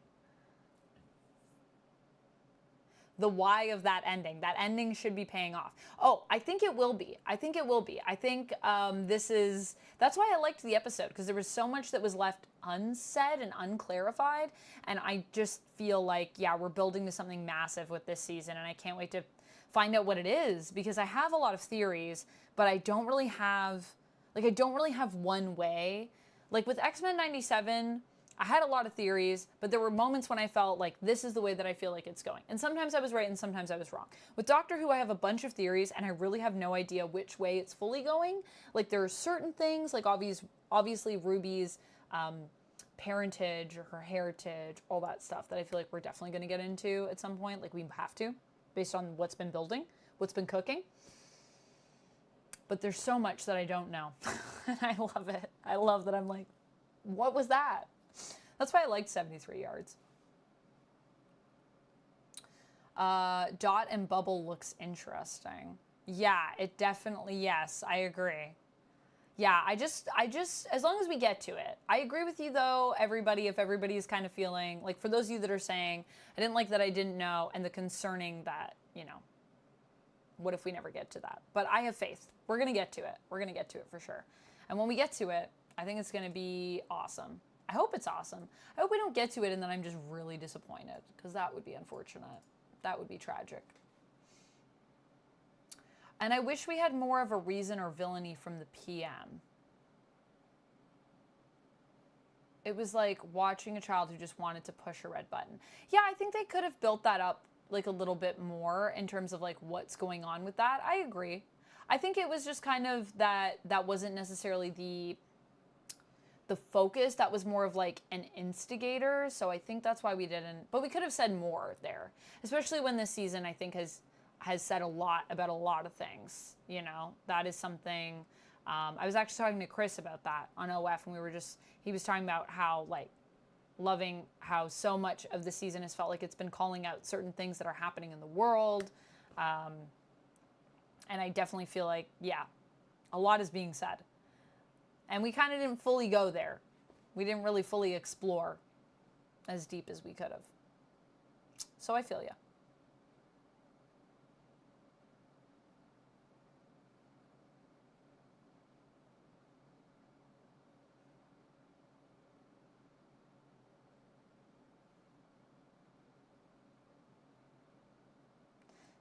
the why of that ending. That ending should be paying off. Oh, I think it will be. I think it will be. I think that's why I liked the episode, because there was so much that was left unsaid and unclarified. And I just feel like, yeah, we're building to something massive with this season. And I can't wait to find out what it is, because I have a lot of theories, but I don't really have one way. Like with X-Men 97, I had a lot of theories, but there were moments when I felt like this is the way that I feel like it's going. And sometimes I was right and sometimes I was wrong. With Doctor Who, I have a bunch of theories and I really have no idea which way it's fully going. Like there are certain things, like obviously Ruby's parentage or her heritage, all that stuff that I feel like we're definitely going to get into at some point. Like we have to, based on what's been building, what's been cooking. But there's so much that I don't know. And I love it. I love that I'm like, what was that? That's why I liked 73 yards. Dot and Bubble looks interesting. Yeah, it definitely, yes, I agree. Yeah, I just, as long as we get to it. I agree with you though, everybody, if everybody's kind of feeling, like for those of you that are saying, I didn't like that I didn't know, and the concerning that, you know, what if we never get to that? But I have faith. We're going to get to it. We're going to get to it for sure. And when we get to it, I think it's going to be awesome. I hope it's awesome. I hope we don't get to it and then I'm just really disappointed, because that would be unfortunate. That would be tragic. And I wish we had more of a reason or villainy from the PM. It was like watching a child who just wanted to push a red button. Yeah, I think they could have built that up like a little bit more in terms of like what's going on with that. I agree. I think it was just kind of that wasn't necessarily the focus. That was more of like an instigator. So I think that's why we didn't, but we could have said more there, especially when this season I think has said a lot about a lot of things. You know, that is something, I was actually talking to Chris about that on OF, and he was talking about how like loving how so much of the season has felt like it's been calling out certain things that are happening in the world. And I definitely feel like, yeah, a lot is being said. And we kind of didn't fully go there. We didn't really fully explore as deep as we could have. So I feel ya.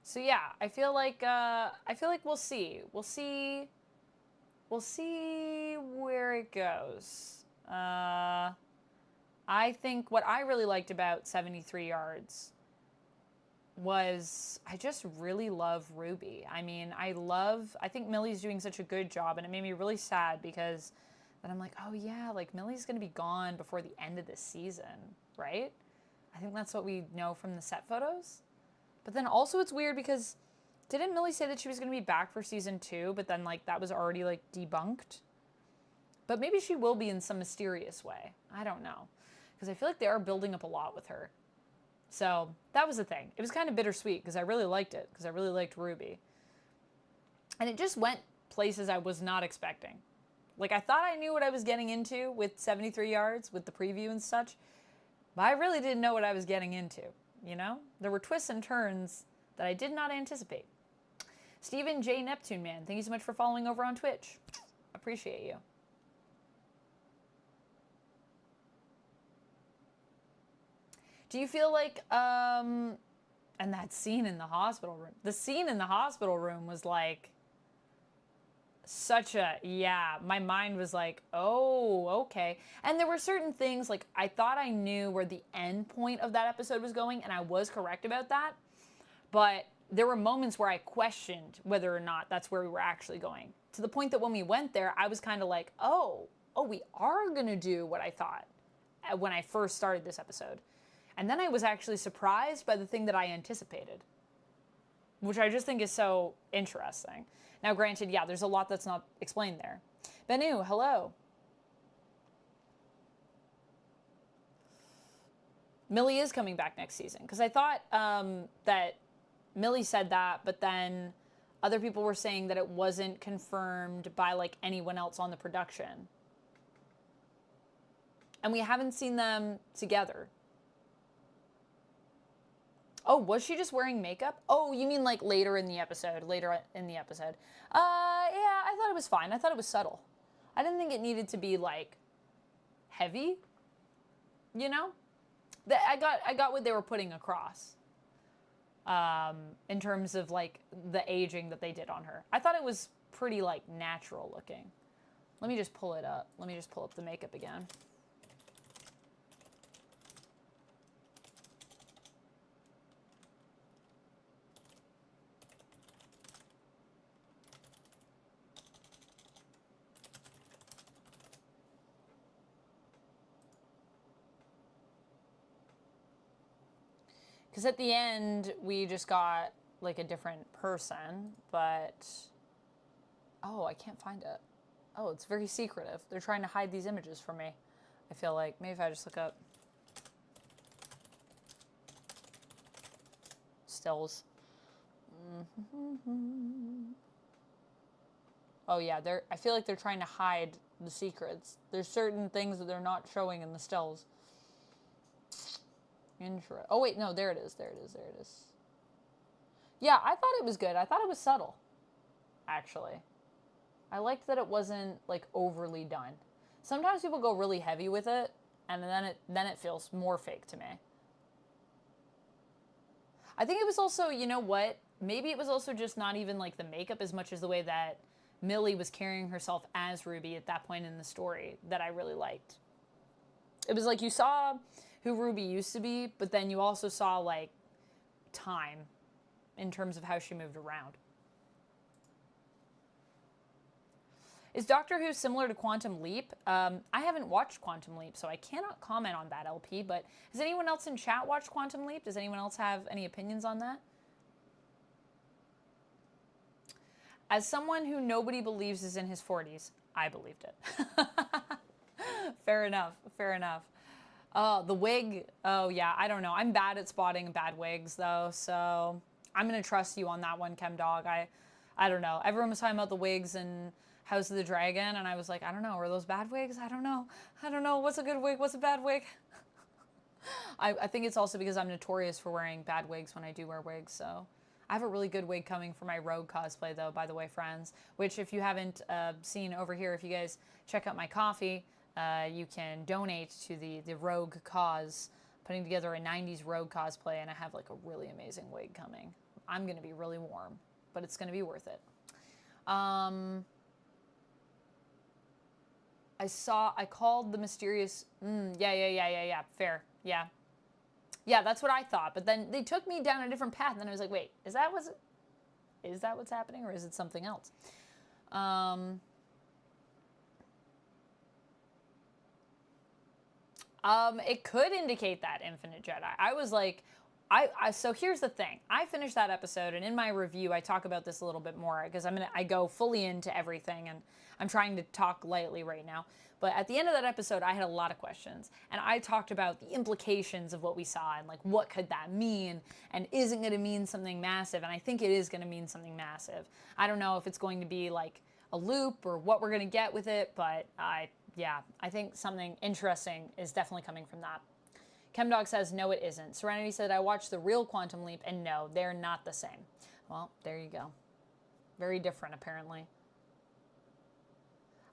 So yeah, I feel like we'll see. We'll see where it goes. I think what I really liked about 73 yards was I just really love Ruby. I mean, I think Millie's doing such a good job, and it made me really sad because then I'm like, oh yeah, like Millie's gonna be gone before the end of this season, right? I think that's what we know from the set photos. But then also it's weird because didn't Millie say that she was going to be back for season 2, but then like that was already like debunked? But maybe she will be in some mysterious way. I don't know. Because I feel like they are building up a lot with her. So that was the thing. It was kind of bittersweet because I really liked it, because I really liked Ruby. And it just went places I was not expecting. Like I thought I knew what I was getting into with 73 yards, with the preview and such. But I really didn't know what I was getting into. You know, there were twists and turns that I did not anticipate. Stephen J. Neptune Man, thank you so much for following over on Twitch. Appreciate you. Do you feel like, and that scene in the hospital room, the scene in the hospital room was like such a, yeah, my mind was like, oh, okay. And there were certain things, like I thought I knew where the end point of that episode was going, and I was correct about that. But there were moments where I questioned whether or not that's where we were actually going. To the point that when we went there, I was kind of like, oh, we are going to do what I thought when I first started this episode. And then I was actually surprised by the thing that I anticipated, which I just think is so interesting. Now, granted, yeah, there's a lot that's not explained there. Benu, hello. Millie is coming back next season, because I thought that Millie said that, but then other people were saying that it wasn't confirmed by like anyone else on the production. And we haven't seen them together. Oh, was she just wearing makeup? Oh, you mean like later in the episode? Later in the episode. Yeah, I thought it was fine. I thought it was subtle. I didn't think it needed to be like heavy. You know, I got what they were putting across. In terms of like the aging that they did on her, I thought it was pretty like natural looking. Let me just pull it up. Let me just pull up the makeup again. Because at the end, we just got like a different person, but... Oh, I can't find it. Oh, it's very secretive. They're trying to hide these images from me. I feel like maybe if I just look up stills. Oh yeah, I feel like they're trying to hide the secrets. There's certain things that they're not showing in the stills. Oh wait, no, there it is. There it is. There it is. Yeah, I thought it was good. I thought it was subtle, actually. I liked that it wasn't like overly done. Sometimes people go really heavy with it, and then it feels more fake to me. I think it was also, you know what? Maybe it was also just not even like the makeup as much as the way that Millie was carrying herself as Ruby at that point in the story that I really liked. It was like you saw who Ruby used to be, but then you also saw like time in terms of how she moved around. Is Doctor Who similar to Quantum Leap? I haven't watched Quantum Leap, so I cannot comment on that, LP, but has anyone else in chat watched Quantum Leap? Does anyone else have any opinions on that? As someone who nobody believes is in his 40s, I believed it. Fair enough, fair enough. The wig, oh yeah, I don't know. I'm bad at spotting bad wigs, though, so I'm going to trust you on that one, ChemDog. I don't know. Everyone was talking about the wigs and House of the Dragon, and I was like, I don't know, are those bad wigs? I don't know. I don't know. What's a good wig? What's a bad wig? I think it's also because I'm notorious for wearing bad wigs when I do wear wigs, so. I have a really good wig coming for my Rogue cosplay, though, by the way, friends, which if you haven't seen over here, if you guys check out my coffee, you can donate to the Rogue cause, putting together a 90s Rogue cosplay, and I have like a really amazing wig coming. I'm going to be really warm, but it's going to be worth it. I called the mysterious, yeah, fair, yeah. Yeah, that's what I thought, but then they took me down a different path, and then I was like, wait, is that what's happening, or is it something else? It could indicate that Infinite Jedi. I was like, so here's the thing. I finished that episode, and in my review, I talk about this a little bit more, because I go fully into everything, and I'm trying to talk lightly right now. But at the end of that episode, I had a lot of questions, and I talked about the implications of what we saw, and like, what could that mean, and is it going to mean something massive? And I think it is going to mean something massive. I don't know if it's going to be like a loop or what we're going to get with it, but I think something interesting is definitely coming from that. ChemDog says, no, it isn't. Serenity said, I watched the real Quantum Leap, and no, they're not the same. Well, there you go. Very different, apparently.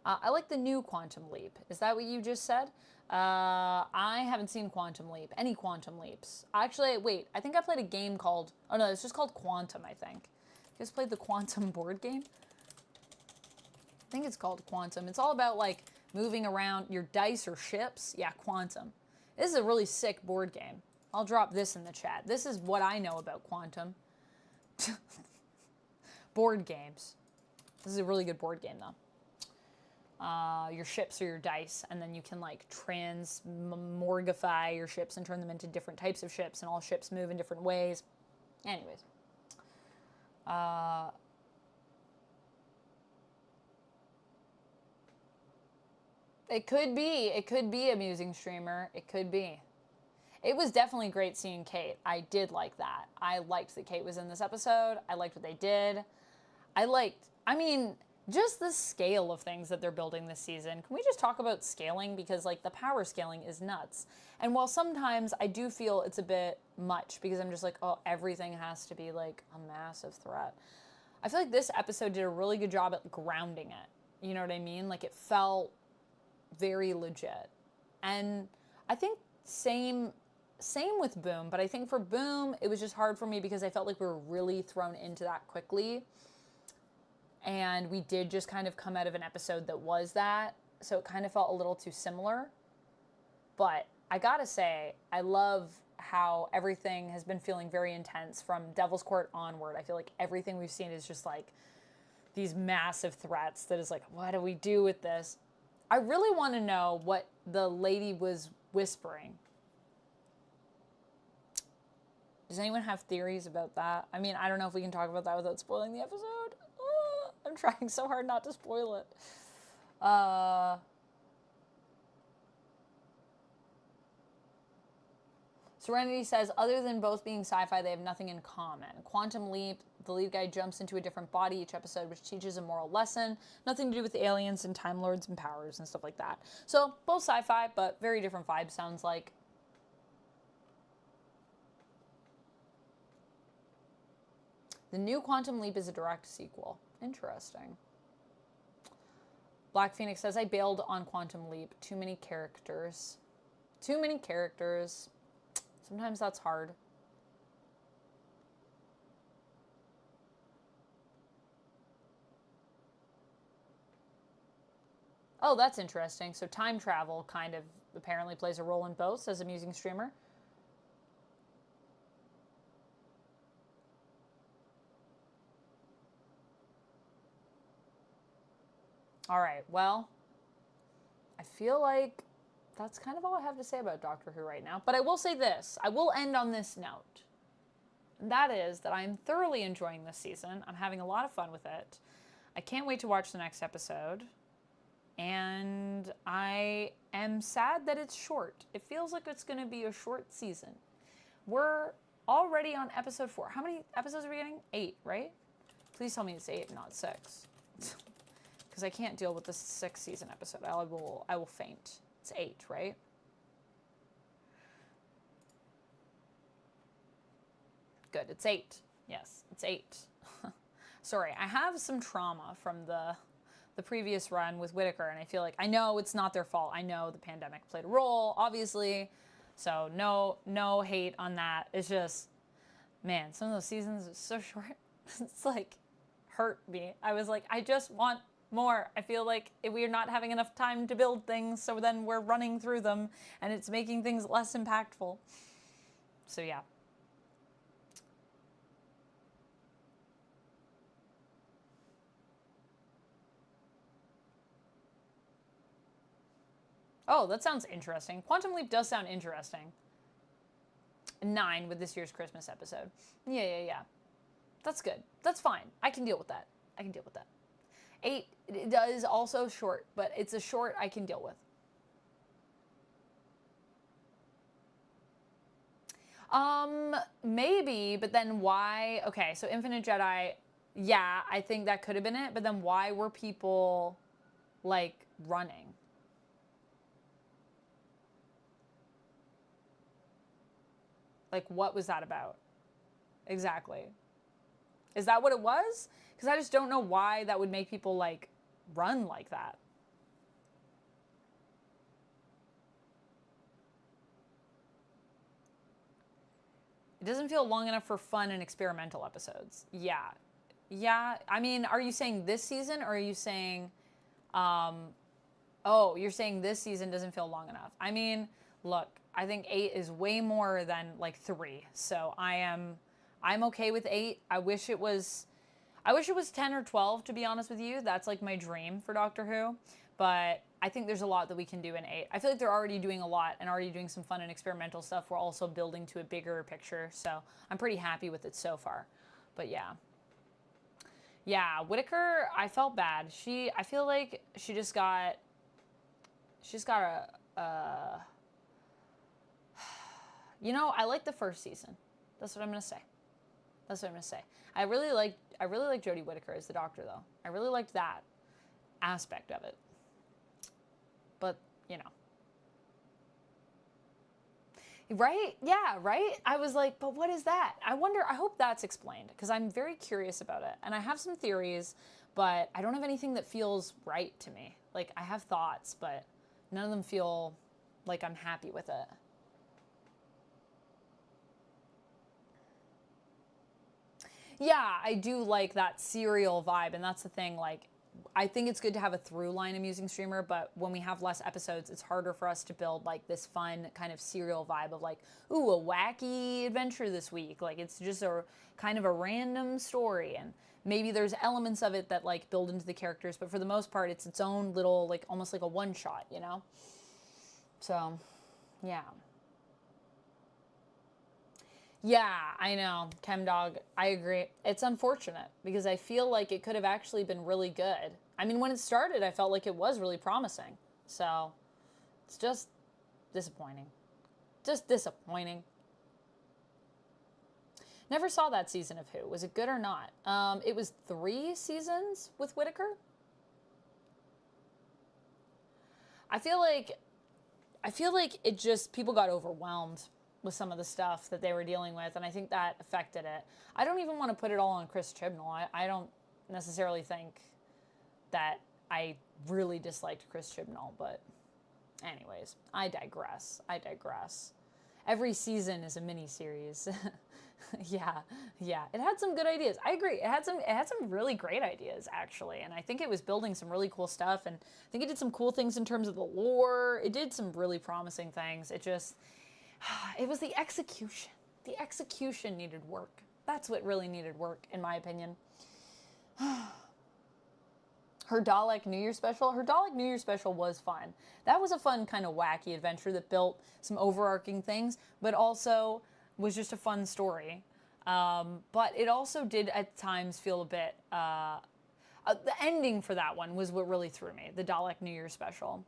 I like the new Quantum Leap. Is that what you just said? I haven't seen Quantum Leap. Any Quantum Leaps. Actually, wait. I think I played a game called... Oh, no, it's just called Quantum, I think. You guys played the Quantum board game? I think it's called Quantum. It's all about, like, moving around your dice or ships. Yeah, Quantum. This is a really sick board game. I'll drop this in the chat. This is what I know about Quantum. Board games. This is a really good board game, though. Your ships or your dice, and then you can like transmorgify your ships and turn them into different types of ships, and all ships move in different ways. Anyways. It could be amusing streamer. It could be. It was definitely great seeing Kate. I did like that. I liked that Kate was in this episode. I liked what they did. I mean, just the scale of things that they're building this season. Can we just talk about scaling? Because like the power scaling is nuts. And while sometimes I do feel it's a bit much because I'm just like, oh, everything has to be like a massive threat. I feel like this episode did a really good job at grounding it. You know what I mean? Like it felt very legit. And I think same with Boom, but I think for Boom, it was just hard for me because I felt like we were really thrown into that quickly. And we did just kind of come out of an episode that was that. So it kind of felt a little too similar. But I gotta say, I love how everything has been feeling very intense from Devil's Court onward. I feel like everything we've seen is just like these massive threats that is like, what do we do with this? I really want to know what the lady was whispering. Does anyone have theories about that? I mean, I don't know if we can talk about that without spoiling the episode. I'm trying so hard not to spoil it. Serenity says, other than both being sci-fi, they have nothing in common. Quantum Leap, the lead guy jumps into a different body each episode, which teaches a moral lesson. Nothing to do with aliens and Time Lords and powers and stuff like that. So, both sci-fi, but very different vibes, sounds like. The new Quantum Leap is a direct sequel. Interesting. Black Phoenix says, I bailed on Quantum Leap. Too many characters. Too many characters. Sometimes that's hard. Oh, that's interesting. So time travel kind of apparently plays a role in both, says Amusing Streamer. All right, well, I feel like that's kind of all I have to say about Doctor Who right now. But I will say this. I will end on this note. And that is that I'm thoroughly enjoying this season. I'm having a lot of fun with it. I can't wait to watch the next episode. And I am sad that it's short. It feels like it's going to be a short season. We're already on episode 4. How many episodes are we getting? 8, right? Please tell me it's 8, not 6. Because I can't deal with the 6th season episode. I will faint. It's 8, right? Good, it's 8. Yes, it's 8. Sorry, I have some trauma from the previous run with Whittaker, and I feel like, I know it's not their fault. I know the pandemic played a role, obviously. So no hate on that. It's just, man, some of those seasons are so short. It's like, hurt me. I was like, I just want more. I feel like we're not having enough time to build things, so then we're running through them, and it's making things less impactful. So yeah. Oh, that sounds interesting. Quantum Leap does sound interesting. 9 with this year's Christmas episode. Yeah. That's good. That's fine. I can deal with that. 8 it is also short, but it's a short I can deal with. Maybe, but then why? Okay, so Infinite Jedi, yeah, I think that could have been it, but then why were people, like, running? Like, what was that about? Exactly. Is that what it was? Because I just don't know why that would make people, like, run like that. It doesn't feel long enough for fun and experimental episodes. Yeah. I mean, are you saying this season, or are you saying, oh, you're saying this season doesn't feel long enough? I mean, look, I think 8 is way more than like 3. So I'm okay with 8. I wish it was 10 or 12, to be honest with you. That's like my dream for Doctor Who. But I think there's a lot that we can do in 8. I feel like they're already doing a lot and already doing some fun and experimental stuff. We're also building to a bigger picture. So I'm pretty happy with it so far. But yeah. Yeah, Whittaker, I felt bad. I feel like she just got a you know, I like the first season. That's what I'm gonna say. I really like Jodie Whittaker as the Doctor, though. I really liked that. aspect of it. But, you know. Right? Yeah, right? I was like, but what is that? I wonder, I hope that's explained, because I'm very curious about it. And I have some theories, but I don't have anything that feels right to me. Like, I have thoughts, but none of them feel like I'm happy with it. Yeah, I do like that serial vibe, and that's the thing, like, I think it's good to have a through line amusing streamer, but when we have less episodes, it's harder for us to build like this fun kind of serial vibe of like, ooh, a wacky adventure this week. Like it's just a kind of a random story, and maybe there's elements of it that like build into the characters, but for the most part, it's its own little, like almost like a one shot, you know? So, yeah. Yeah, I know, ChemDog, I agree. It's unfortunate because I feel like it could have actually been really good. I mean, when it started, I felt like it was really promising. So, it's just disappointing. Just disappointing. Never saw that season of Who. Was it good or not? It was 3 seasons with Whitaker. I feel like it just, people got overwhelmed with some of the stuff that they were dealing with, and I think that affected it. I don't even want to put it all on Chris Chibnall. I don't necessarily think that I really disliked Chris Chibnall, but anyways, I digress. Every season is a mini-series. yeah. It had some good ideas. I agree. It had some really great ideas, actually, and I think it was building some really cool stuff, and I think it did some cool things in terms of the lore. It did some really promising things. It just... it was the execution. The execution needed work. That's what really needed work, in my opinion. Her Dalek New Year special? Her Dalek New Year special was fun. That was a fun kind of wacky adventure that built some overarching things, but also was just a fun story. But it also did at times feel a bit... the ending for that one was what really threw me, the Dalek New Year special.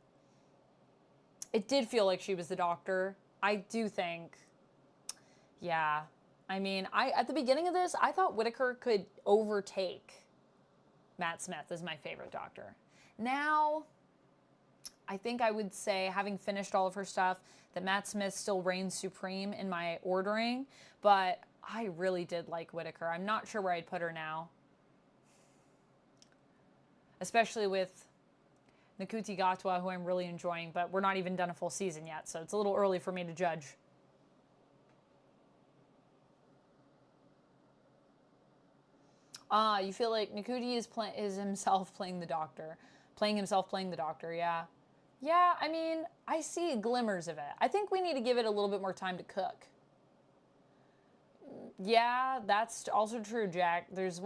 It did feel like she was the Doctor. I do think, yeah. I mean, at the beginning of this, I thought Whitaker could overtake Matt Smith as my favorite Doctor. Now, I think I would say, having finished all of her stuff, that Matt Smith still reigns supreme in my ordering, but I really did like Whitaker. I'm not sure where I'd put her now. Especially with Nakuti Gatwa, who I'm really enjoying, but we're not even done a full season yet, so it's a little early for me to judge. You feel like Nakuti is himself playing the Doctor. Yeah. Yeah, I mean, I see glimmers of it. I think we need to give it a little bit more time to cook. Yeah, that's also true, Jack. There's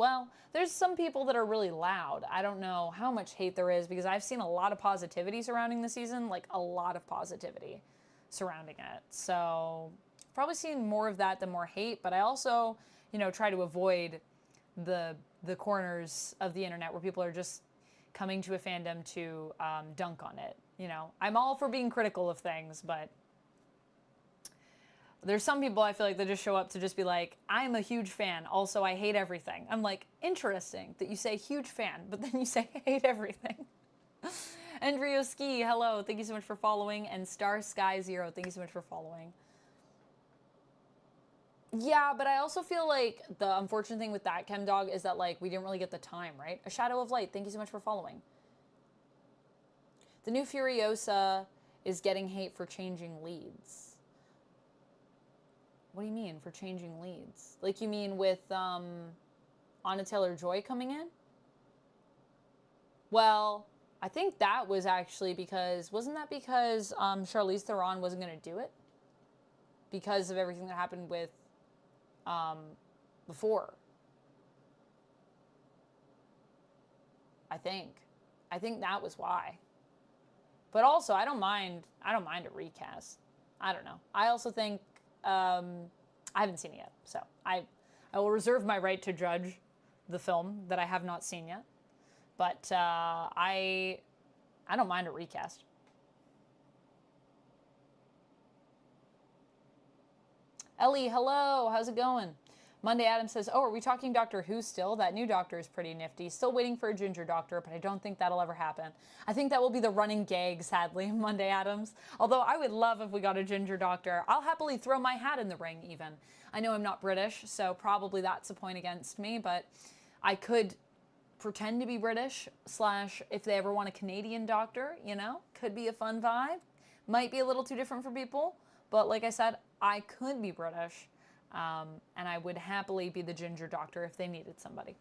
some people that are really loud. I don't know how much hate there is, because I've seen a lot of positivity surrounding the season, like a lot of positivity surrounding it. So, probably seen more of that than more hate, but I also, try to avoid the corners of the internet where people are just coming to a fandom to dunk on it. I'm all for being critical of things, but there's some people I feel like they just show up to just be like, I'm a huge fan, also I hate everything. I'm like, interesting that you say huge fan, but then you say hate everything. Andrea Ski, hello, thank you so much for following, and Star Sky Zero, thank you so much for following. Yeah, but I also feel like the unfortunate thing with that, ChemDog, is that like we didn't really get the time, right? A Shadow of Light, thank you so much for following. The new Furiosa is getting hate for changing leads. What do you mean, for changing leads? Like, you mean with Anna Taylor-Joy coming in? Well, I think that was actually because... Wasn't that because Charlize Theron wasn't going to do it? Because of everything that happened with... before. I think that was why. But also, I don't mind a recast. I don't know. I also think... I haven't seen it yet, so I will reserve my right to judge the film that I have not seen yet. But I don't mind a recast. Ellie, hello, how's it going? Monday Adam says, oh, are we talking Doctor Who still? That new Doctor is pretty nifty. Still waiting for a ginger Doctor, but I don't think that'll ever happen. I think that will be the running gag, sadly, Monday Adams. Although I would love if we got a ginger Doctor. I'll happily throw my hat in the ring, even. I know I'm not British, so probably that's a point against me, but I could pretend to be British, / if they ever want a Canadian Doctor, you know, could be a fun vibe. Might be a little too different for people, but like I said, I could be British. And I would happily be the ginger Doctor if they needed somebody.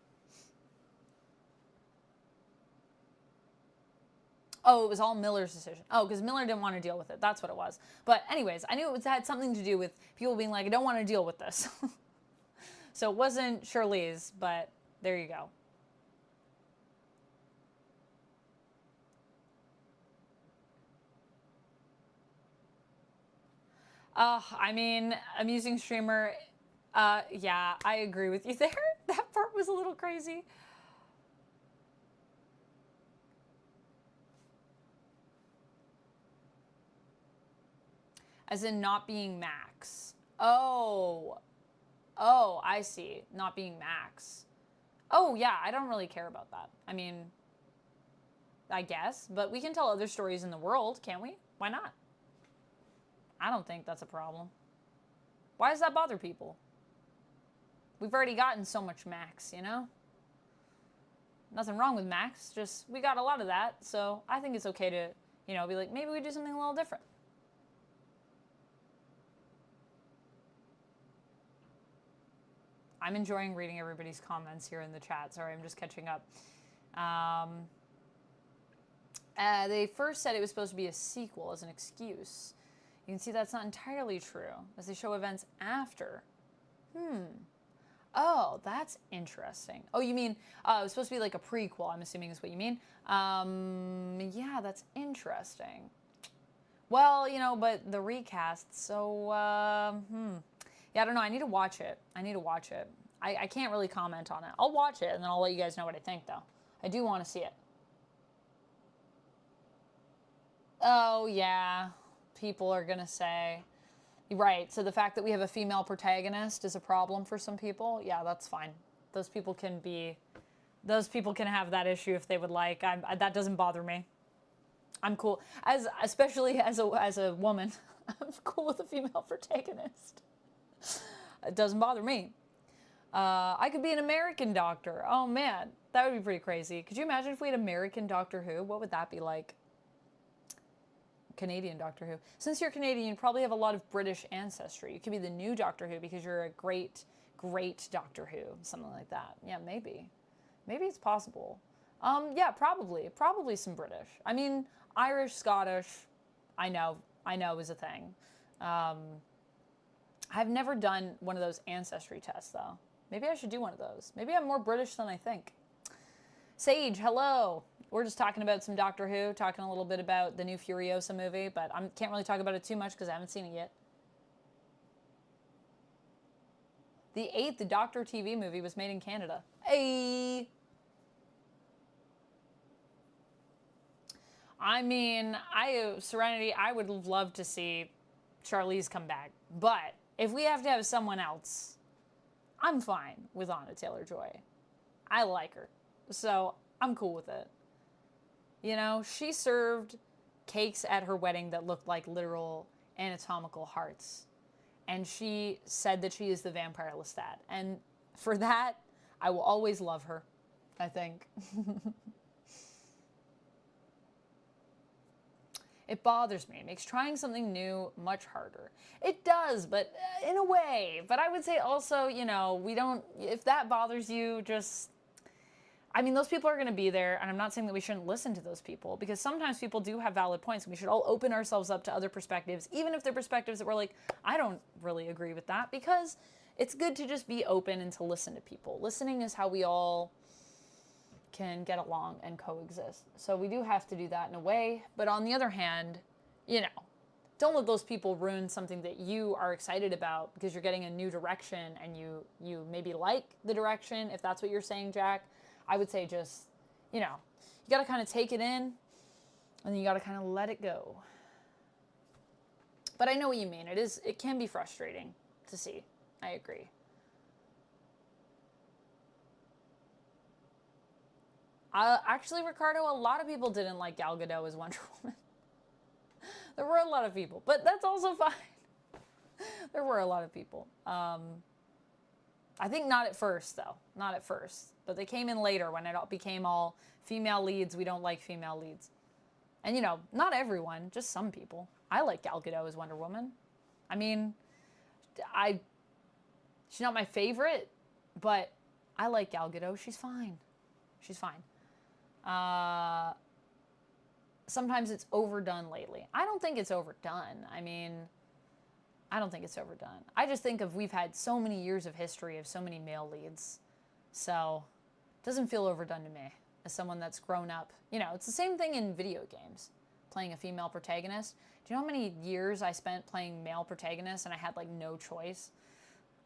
Oh, it was all Miller's decision. Oh, because Miller didn't want to deal with it. That's what it was. But anyways, I knew it had something to do with people being like, I don't want to deal with this. So it wasn't Shirley's, but there you go. I mean, amusing streamer... yeah, I agree with you there. That part was a little crazy. As in not being Max. Oh. Oh, I see. Not being Max. Oh, yeah, I don't really care about that. I mean, I guess. But we can tell other stories in the world, can't we? Why not? I don't think that's a problem. Why does that bother people? We've already gotten so much Max, you know? Nothing wrong with Max, just we got a lot of that, so I think it's okay to, you know, be like, maybe we do something a little different. I'm enjoying reading everybody's comments here in the chat. Sorry, I'm just catching up. They first said it was supposed to be a sequel as an excuse. You can see that's not entirely true, as they show events after. Oh, that's interesting. Oh, you mean, it was supposed to be like a prequel, I'm assuming is what you mean. Yeah, that's interesting. Well, you know, but the recast, so, yeah, I don't know, I need to watch it. I can't really comment on it. I'll watch it, and then I'll let you guys know what I think, though. I do want to see it. Oh, yeah, people are gonna say... Right, so the fact that we have a female protagonist is a problem for some people. Yeah, that's fine. Those people can have that issue if they would like. That doesn't bother me. I'm cool, especially as a woman. I'm cool with a female protagonist. It doesn't bother me. I could be an American Doctor. Oh man, that would be pretty crazy. Could you imagine if we had American Doctor Who? What would that be like? Canadian Doctor Who. Since you're Canadian, you probably have a lot of British ancestry. You could be the new Doctor Who because you're a great Doctor Who, something like that. Yeah, maybe. Maybe it's possible. Yeah, probably some British. I mean, Irish, Scottish, I know is a thing. I've never done one of those ancestry tests, though. Maybe I should do one of those. Maybe I'm more British than I think. Sage, hello. We're just talking about some Doctor Who, talking a little bit about the new Furiosa movie, but I can't really talk about it too much because I haven't seen it yet. The 8th Doctor TV movie was made in Canada. Hey! I mean, Serenity, I would love to see Charlize come back, but if we have to have someone else, I'm fine with Anna Taylor-Joy. I like her, so I'm cool with it. You know, she served cakes at her wedding that looked like literal anatomical hearts. And she said that she is the vampire Lestat. And for that, I will always love her, I think. It bothers me. It makes trying something new much harder. It does, but in a way. But I would say also, you know, if that bothers you, just... I mean, those people are going to be there, and I'm not saying that we shouldn't listen to those people, because sometimes people do have valid points, and we should all open ourselves up to other perspectives, even if they're perspectives that we're like, I don't really agree with that, because it's good to just be open and to listen to people. Listening is how we all can get along and coexist. So we do have to do that in a way, but on the other hand, you know, don't let those people ruin something that you are excited about because you're getting a new direction, and you maybe like the direction, if that's what you're saying, Jack. I would say just, you know, you got to kind of take it in, and then you got to kind of let it go. But I know what you mean. It can be frustrating to see. I agree. Actually, Ricardo, a lot of people didn't like Gal Gadot as Wonder Woman. There were a lot of people, but that's also fine. There were a lot of people. I think not at first, though. Not at first. But they came in later when it all became all female leads. We don't like female leads. And, you know, not everyone, just some people. I like Gal Gadot as Wonder Woman. I mean, she's not my favorite, but I like Gal Gadot. She's fine. She's fine. Sometimes it's overdone lately. I don't think it's overdone. I mean, I don't think it's overdone. I just think we've had so many years of history of so many male leads. So it doesn't feel overdone to me as someone that's grown up. You know, it's the same thing in video games, playing a female protagonist. Do you know how many years I spent playing male protagonists and I had like no choice?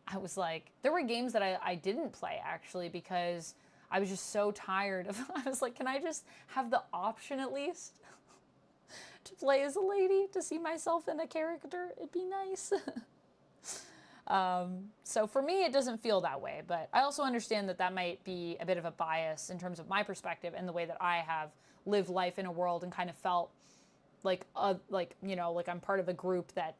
I was like, there were games that I didn't play actually because I was just so tired of, I was like, can I just have the option at least to play as a lady, to see myself in a character? It'd be nice. So for me, it doesn't feel that way, but I also understand that that might be a bit of a bias in terms of my perspective and the way that I have lived life in a world and kind of felt like you know, like I'm part of a group that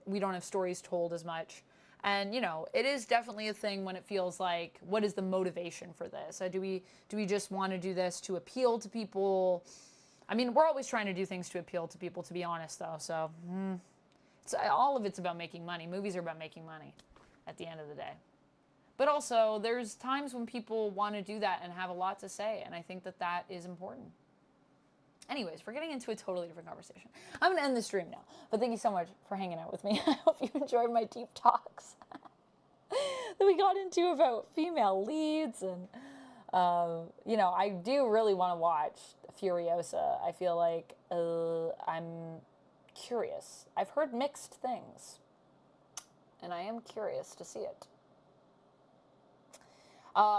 we don't have stories told as much. And, you know, it is definitely a thing when it feels like, what is the motivation for this? Do we just want to do this to appeal to people? I mean, we're always trying to do things to appeal to people, to be honest, though. So, all of it's about making money. Movies are about making money at the end of the day. But also, there's times when people want to do that and have a lot to say, and I think that that is important. Anyways, we're getting into a totally different conversation. I'm going to end the stream now, but thank you so much for hanging out with me. I hope you enjoyed my deep talks that we got into about female leads, and, you know, I do really want to watch Furiosa. I feel like I'm curious. I've heard mixed things, and I am curious to see it.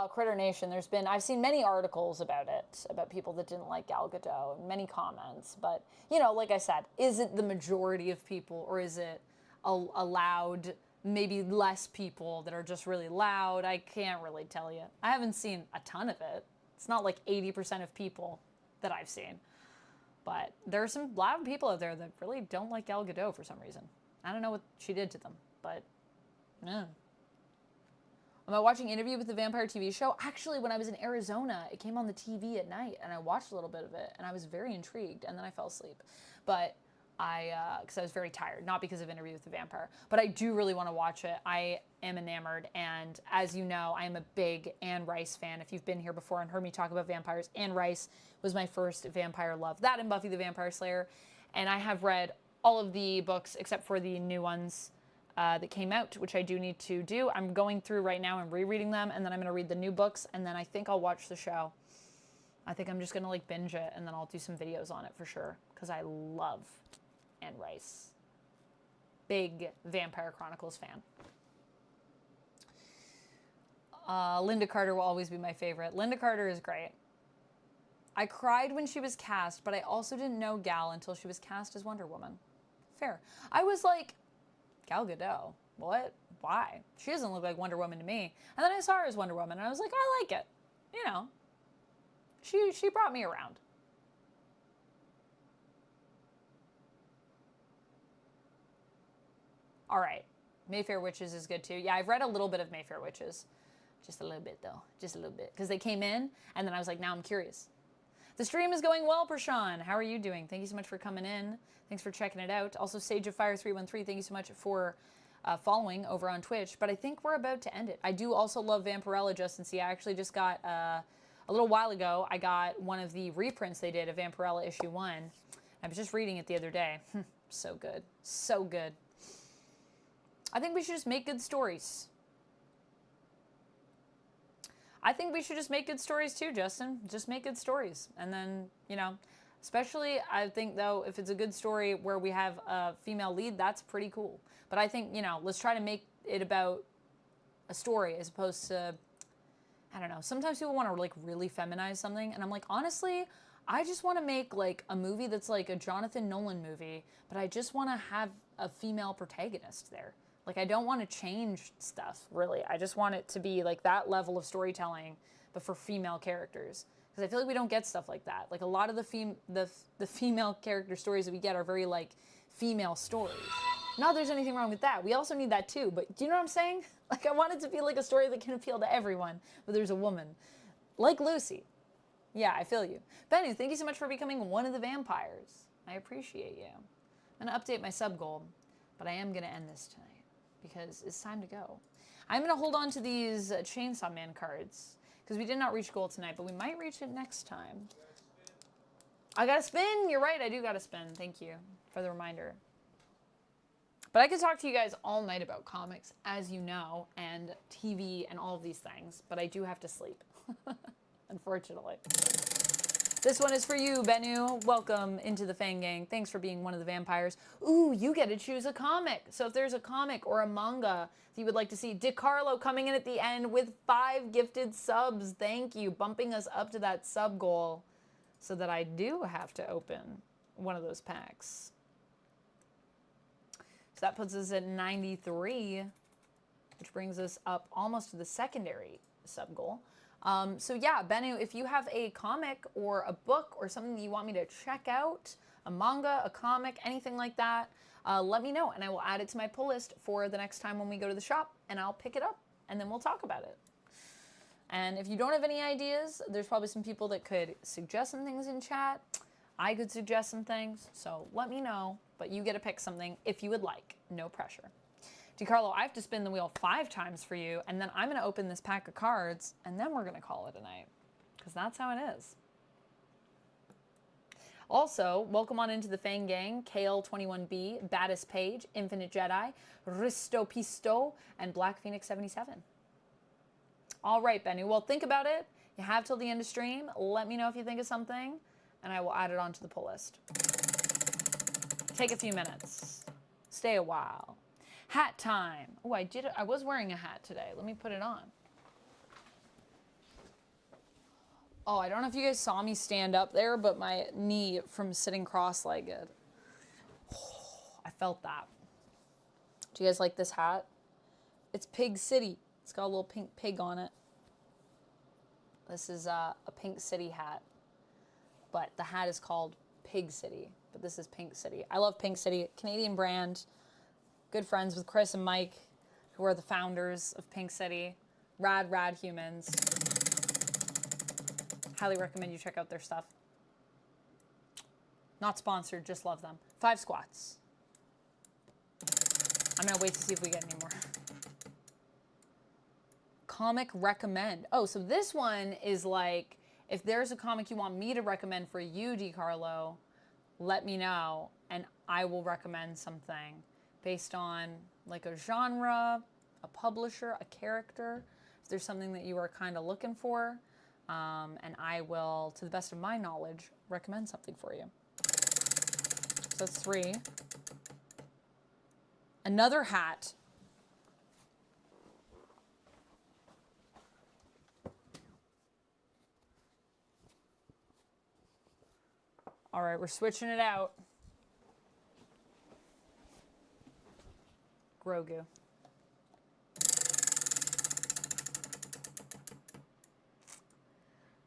Critter Nation, I've seen many articles about it, about people that didn't like Gal Gadot, and many comments, but, you know, like I said, is it the majority of people, or is it a loud, maybe less people that are just really loud? I can't really tell you. I haven't seen a ton of it. It's not like 80% of people that I've seen, but there are some loud people out there that really don't like Gal Gadot for some reason. I don't know what she did to them, but, yeah. Am I watching Interview with the Vampire TV show? Actually, when I was in Arizona, it came on the TV at night, and I watched a little bit of it, and I was very intrigued, and then I fell asleep. But because I was very tired, not because of Interview with the Vampire. But I do really want to watch it. I am enamored, and as you know, I am a big Anne Rice fan. If you've been here before and heard me talk about vampires, Anne Rice was my first vampire love. That and Buffy the Vampire Slayer. And I have read all of the books except for the new ones that came out, which I do need to do. I'm going through right now and rereading them, and then I'm going to read the new books, and then I think I'll watch the show. I think I'm just going to like binge it, and then I'll do some videos on it for sure, because I love Anne Rice. Big Vampire Chronicles fan. Linda Carter will always be my favorite. Linda Carter is great. I cried when she was cast, but I also didn't know Gal until she was cast as Wonder Woman. Fair. I was like, Gal Gadot? What? Why? She doesn't look like Wonder Woman to me. And then I saw her as Wonder Woman, and I was like, I like it. You know, she brought me around. All right. Mayfair Witches is good too. Yeah, I've read a little bit of Mayfair Witches. Just a little bit, though. Just a little bit. Because they came in, and then I was like, now I'm curious. The stream is going well, Prashan. How are you doing? Thank you so much for coming in. Thanks for checking it out. Also, Sage of Fire 313, thank you so much for following over on Twitch. But I think we're about to end it. I do also love Vampirella, Justin C. I actually just got, a little while ago, I got one of the reprints they did of Vampirella issue 1. I was just reading it the other day. So good. So good. I think we should just make good stories. I think we should just make good stories too, Justin. Just make good stories. And then, you know, especially I think, though, if it's a good story where we have a female lead, that's pretty cool. But I think, you know, let's try to make it about a story as opposed to, I don't know. Sometimes people want to, like, really feminize something. And I'm like, honestly, I just want to make, like, a movie that's like a Jonathan Nolan movie, but I just want to have a female protagonist there. Like, I don't want to change stuff, really. I just want it to be, like, that level of storytelling, but for female characters. Because I feel like we don't get stuff like that. Like a lot of the female character stories that we get are very like female stories. Not that there's anything wrong with that. We also need that too. But do you know what I'm saying? Like I want it to be like a story that can appeal to everyone, but there's a woman. Like Lucy. Yeah, I feel you. Benny, thank you so much for becoming one of the vampires. I appreciate you. I'm going to update my sub goal, but I am going to end this tonight because it's time to go. I'm going to hold on to these Chainsaw Man cards because we did not reach goal tonight, but we might reach it next time. I got to spin. You're right. I do got to spin. Thank you for the reminder. But I could talk to you guys all night about comics, as you know, and TV and all of these things, but I do have to sleep, unfortunately. This one is for you, Bennu. Welcome into the Fang Gang. Thanks for being one of the vampires. Ooh, you get to choose a comic. So if there's a comic or a manga that you would like to see, DiCarlo coming in at the end with 5 gifted subs. Thank you, bumping us up to that sub goal so that I do have to open one of those packs. So that puts us at 93, which brings us up almost to the secondary sub goal. So yeah, Bennu, if you have a comic or a book or something that you want me to check out, a manga, a comic, anything like that, let me know and I will add it to my pull list for the next time when we go to the shop and I'll pick it up and then we'll talk about it. And if you don't have any ideas, there's probably some people that could suggest some things in chat. I could suggest some things, so let me know, but you get to pick something if you would like. No pressure. DiCarlo, I have to spin the wheel 5 times for you, and then I'm going to open this pack of cards, and then we're going to call it a night, because that's how it is. Also, welcome on into the Fang Gang, KL21B, Baddest Page, Infinite Jedi, Risto Pisto, and Black Phoenix 77. All right, Bennu, well, think about it. You have till the end of stream. Let me know if you think of something, and I will add it onto the pull list. Take a few minutes. Stay a while. Hat time. Oh, I was wearing a hat today. Let me put it on. Oh, I don't know if you guys saw me stand up there, but my knee from sitting cross-legged. Oh, I felt that. Do you guys like this hat? It's Pig City. It's got a little pink pig on it. This is a Pink City hat. But the hat is called Pig City. But this is Pink City. I love Pink City. Canadian brand. Good friends with Chris and Mike, who are the founders of Pink City. Rad, rad humans. Highly recommend you check out their stuff. Not sponsored, just love them. 5 squats. I'm gonna wait to see if we get any more. Comic recommend. Oh, so this one is like, if there's a comic you want me to recommend for you, DiCarlo, let me know, and I will recommend something based on like a genre, a publisher, a character. If there's something that you are kind of looking for, and I will, to the best of my knowledge, recommend something for you. So that's 3. Another hat. All right, we're switching it out. Grogu.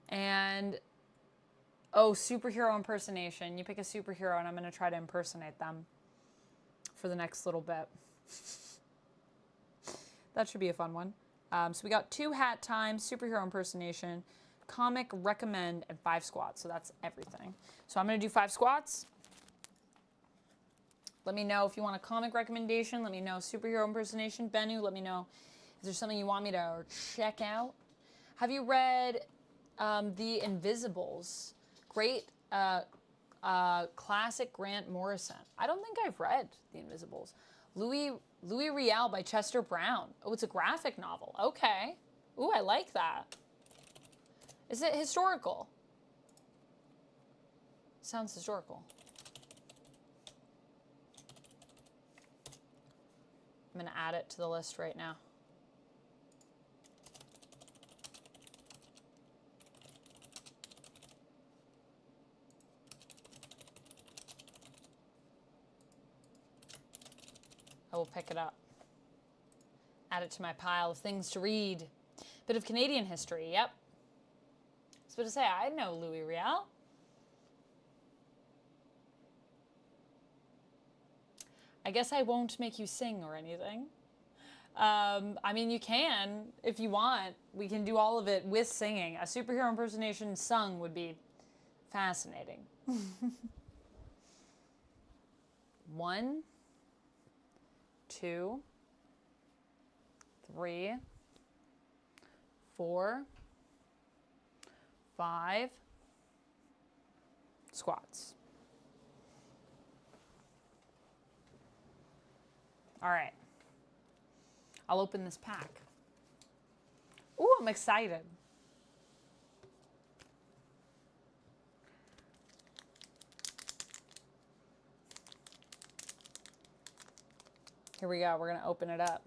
And, oh, superhero impersonation. You pick a superhero and I'm going to try to impersonate them for the next little bit. That should be a fun one. So we got 2 hat times, superhero impersonation, comic recommend, and 5 squats. So that's everything. So I'm going to do 5 squats. Let me know if you want a comic recommendation. Let me know superhero impersonation. Bennu, let me know if there's something you want me to check out. Have you read The Invisibles? Great classic Grant Morrison. I don't think I've read The Invisibles. Louis Riel by Chester Brown. Oh, it's a graphic novel. Okay. Ooh, I like that. Is it historical? Sounds historical. I'm going to add it to the list right now. I will pick it up. Add it to my pile of things to read. Bit of Canadian history, yep. was about to say, I know Louis Riel. I guess I won't make you sing or anything. I mean, you can if you want. We can do all of it with singing. A superhero impersonation sung would be fascinating. 1, 2, 3, 4, 5 squats. All right. I'll open this pack. Ooh, I'm excited. Here we go. We're going to open it up.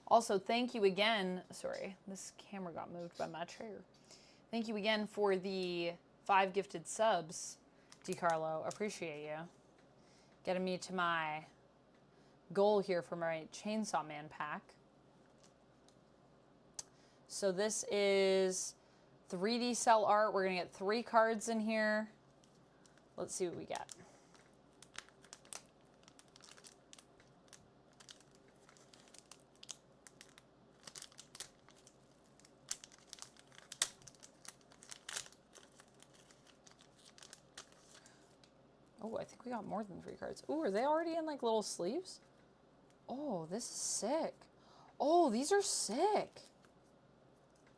Also, thank you again. Sorry, this camera got moved by my chair. Thank you again for the 5 gifted subs, DiCarlo. Appreciate you. Getting me to my goal here for my Chainsaw Man pack. So this is 3D cell art. We're going to get 3 cards in here. Let's see what we get. Oh, I think we got more than 3 cards. Ooh, are they already in like little sleeves? Oh, this is sick. Oh, these are sick.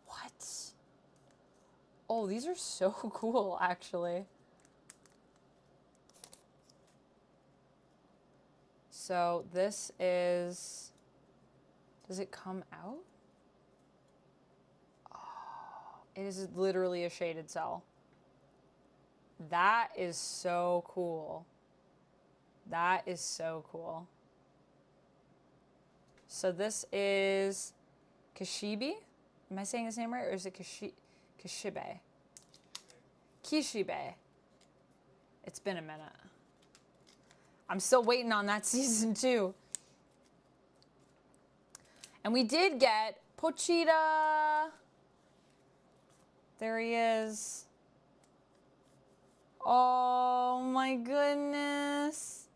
What? Oh, these are so cool, actually. So this is, does it come out? Oh, it is literally a shaded cell. That is so cool. That is so cool. So this is Kishibe. Am I saying his name right, or is it Kishibe? Kishibe. It's been a minute. I'm still waiting on that season 2. And we did get Pochita. There he is. Oh my goodness.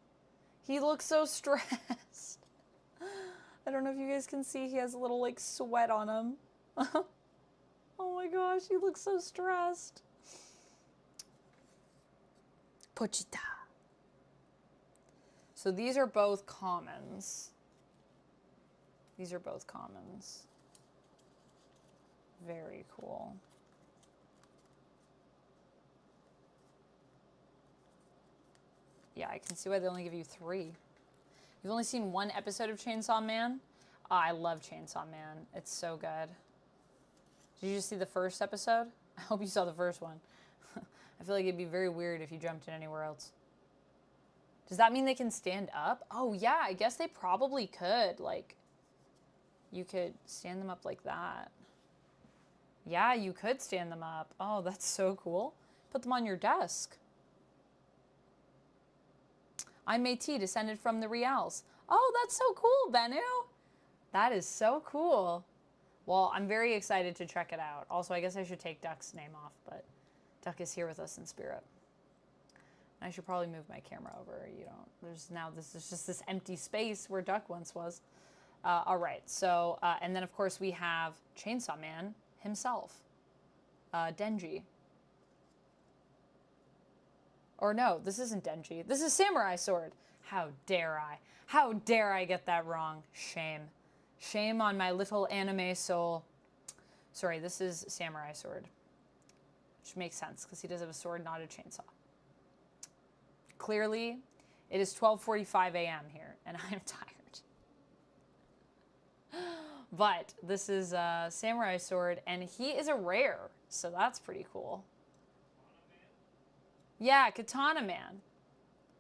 He looks so stressed. I don't know if you guys can see, he has a little like sweat on him. Oh my gosh, he looks so stressed. Pochita. So these are both commons. These are both commons. Very cool. Yeah, I can see why they only give you 3. You've only seen 1 episode of Chainsaw Man? Oh, I love Chainsaw Man. It's so good. Did you just see the first episode? I hope you saw the first one. I feel like it'd be very weird if you jumped in anywhere else. Does that mean they can stand up? Oh, yeah, I guess they probably could. Like, you could stand them up like that. Yeah, you could stand them up. Oh, that's so cool. Put them on your desk. I'm Métis, descended from the Rials. Oh, that's so cool, Bennu. That is so cool. Well, I'm very excited to check it out. Also, I guess I should take Duck's name off, but Duck is here with us in spirit. I should probably move my camera over. You know, there's just this empty space where Duck once was. All right, so, and then of course we have Chainsaw Man himself, Denji. Or no, this isn't Denji. This is Samurai Sword. How dare I? How dare I get that wrong? Shame. Shame on my little anime soul. Sorry, this is Samurai Sword. Which makes sense, because he does have a sword, not a chainsaw. Clearly, it is 12:45 a.m. here, and I'm tired. But this is Samurai Sword, and he is a rare, so that's pretty cool. Yeah, Katana Man.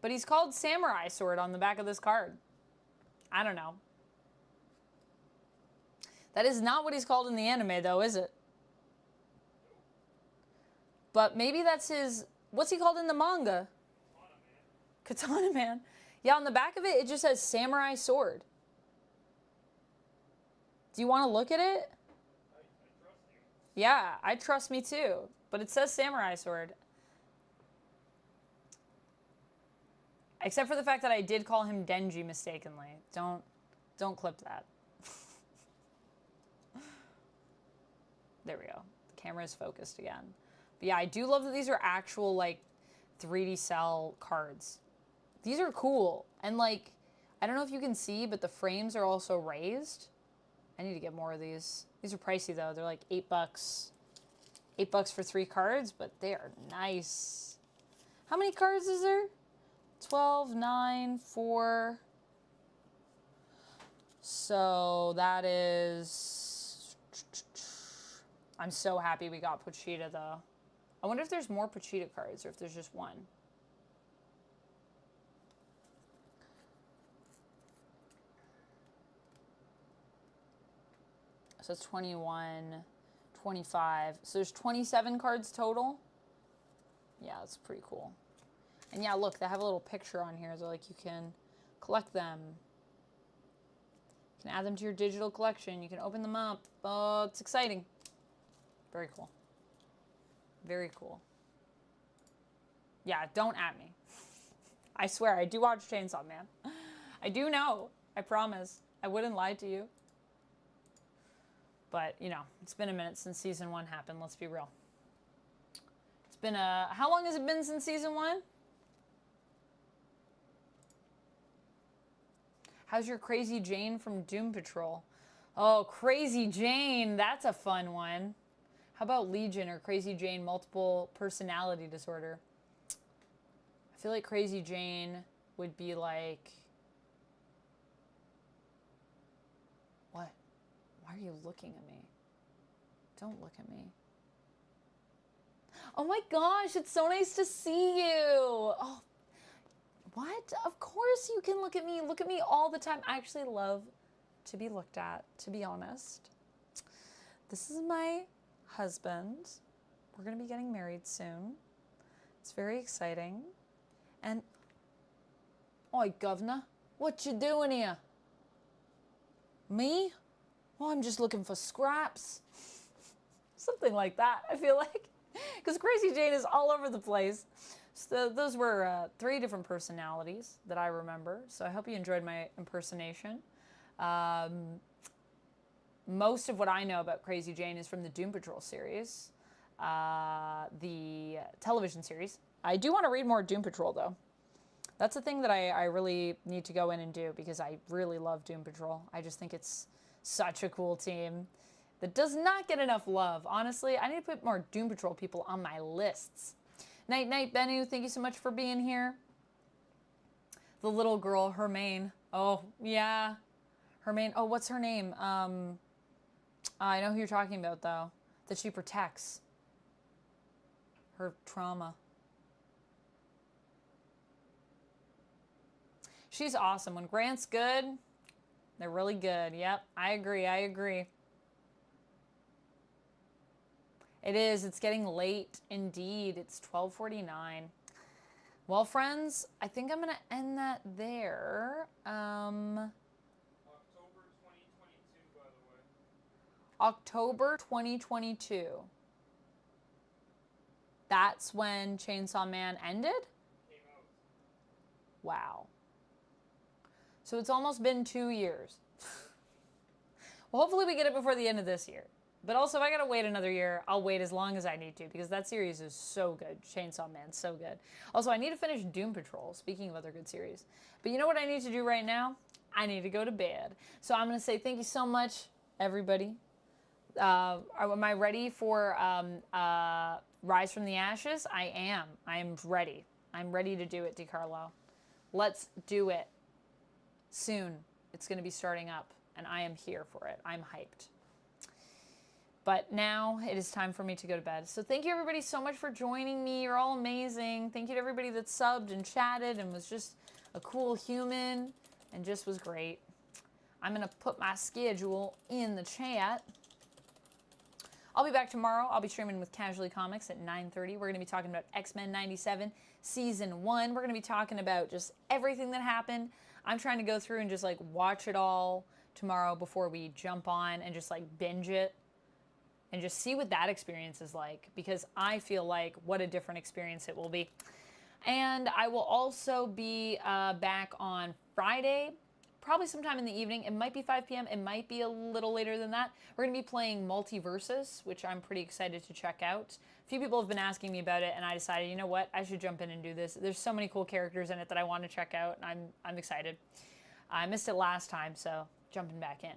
But he's called Samurai Sword on the back of this card. I don't know. That is not what he's called in the anime, though, is it? But maybe that's his... What's he called in the manga? Katana Man. Yeah, on the back of it, it just says Samurai Sword. Do you want to look at it? Yeah, I trust me too. But it says samurai sword. Except for the fact that I did call him Denji mistakenly. Don't clip that. There we go. The camera is focused again. But yeah, I do love that these are actual, like, 3D cell cards. These are cool. And, like, I don't know if you can see, but the frames are also raised. I need to get more of these. These are pricey, though. They're like $8. $8 for 3 cards, but they are nice. How many cards is there? 12, 9, 4. So that is... I'm so happy we got Pochita, though. I wonder if there's more Pochita cards or if there's just one. So it's 21, 25. So there's 27 cards total. Yeah, that's pretty cool. And yeah, look, they have a little picture on here. So like you can collect them. You can add them to your digital collection. You can open them up. Oh, it's exciting. Very cool. Very cool. Yeah, don't at me. I swear, I do watch Chainsaw Man. I do know. I promise. I wouldn't lie to you. But, you know, it's been a minute since season 1 happened. Let's be real. It's been a... How long has it been since season 1? How's your Crazy Jane from Doom Patrol? Oh, Crazy Jane. That's a fun one. How about Legion or Crazy Jane multiple personality disorder? I feel like Crazy Jane would be like... What? Why are you looking at me? Don't look at me. Oh my gosh, it's so nice to see you. Oh, what? Of course you can look at me. Look at me all the time. I actually love to be looked at, to be honest. This is my husband. We're going to be getting married soon. It's very exciting. And, oi, governor, what you doing here? Me? Oh, I'm just looking for scraps. Something like that, I feel like. Because Crazy Jane is all over the place. So those were 3 different personalities that I remember. So I hope you enjoyed my impersonation. Most of what I know about Crazy Jane is from the Doom Patrol series. The television series. I do want to read more Doom Patrol, though. That's a thing that I really need to go in and do because I really love Doom Patrol. I just think it's such a cool team that does not get enough love. Honestly, I need to put more Doom Patrol people on my lists. Night Night Bennu, thank you so much for being here. The little girl, Hermaine. Oh, yeah. Hermaine. Oh, what's her name? I know who you're talking about, though. That she protects. Her trauma. She's awesome. When Grant's good, they're really good. Yep, I agree. I agree. It is. It's getting late. Indeed. It's 12:49. Well, friends, I think I'm going to end that there. October 2022, by the way. October 2022. That's when Chainsaw Man ended? Came out. Wow. So it's almost been 2 years. Well, hopefully we get it before the end of this year. But also, if I gotta wait another year, I'll wait as long as I need to, because that series is so good. Chainsaw Man, so good. Also, I need to finish Doom Patrol, speaking of other good series. But you know what I need to do right now? I need to go to bed. So I'm gonna say thank you so much, everybody. Am I ready for Rise from the Ashes? I am. I am ready. I'm ready to do it, DiCarlo. Let's do it. Soon, it's going to be starting up, and I am here for it. I'm hyped. But now it is time for me to go to bed. So thank you, everybody, so much for joining me. You're all amazing. Thank you to everybody that subbed and chatted and was just a cool human and just was great. I'm going to put my schedule in the chat. I'll be back tomorrow. I'll be streaming with Casually Comics at 9:30. We're going to be talking about X-Men 97 Season 1. We're going to be talking about just everything that happened. I'm trying to go through and just like watch it all tomorrow before we jump on and just like binge it. and just see what that experience is like, because I feel like what a different experience it will be. And I will also be back on Friday, probably sometime in the evening. It might be 5 p.m. It might be a little later than that. We're going to be playing Multiverses, which I'm pretty excited to check out. A few people have been asking me about it, and I decided, you know what, I should jump in and do this. There's so many cool characters in it that I want to check out, and I'm excited. I missed it last time, so jumping back in.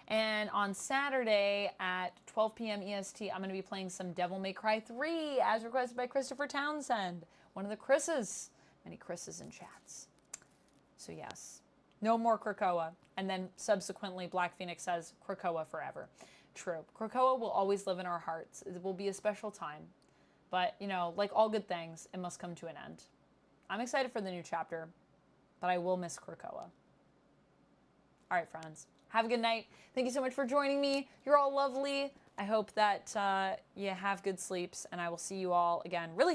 And on Saturday at 12 p.m. EST, I'm going to be playing some Devil May Cry 3, as requested by Christopher Townsend, one of the Chris's. Many Chris's in chats. So yes, no more Krakoa. And then subsequently, Black Phoenix says, Krakoa forever. True. Krakoa will always live in our hearts. It will be a special time. But, you know, like all good things, it must come to an end. I'm excited for the new chapter, but I will miss Krakoa. All right, friends. Have a good night. Thank you so much for joining me. You're all lovely. I hope that you have good sleeps, and I will see you all again really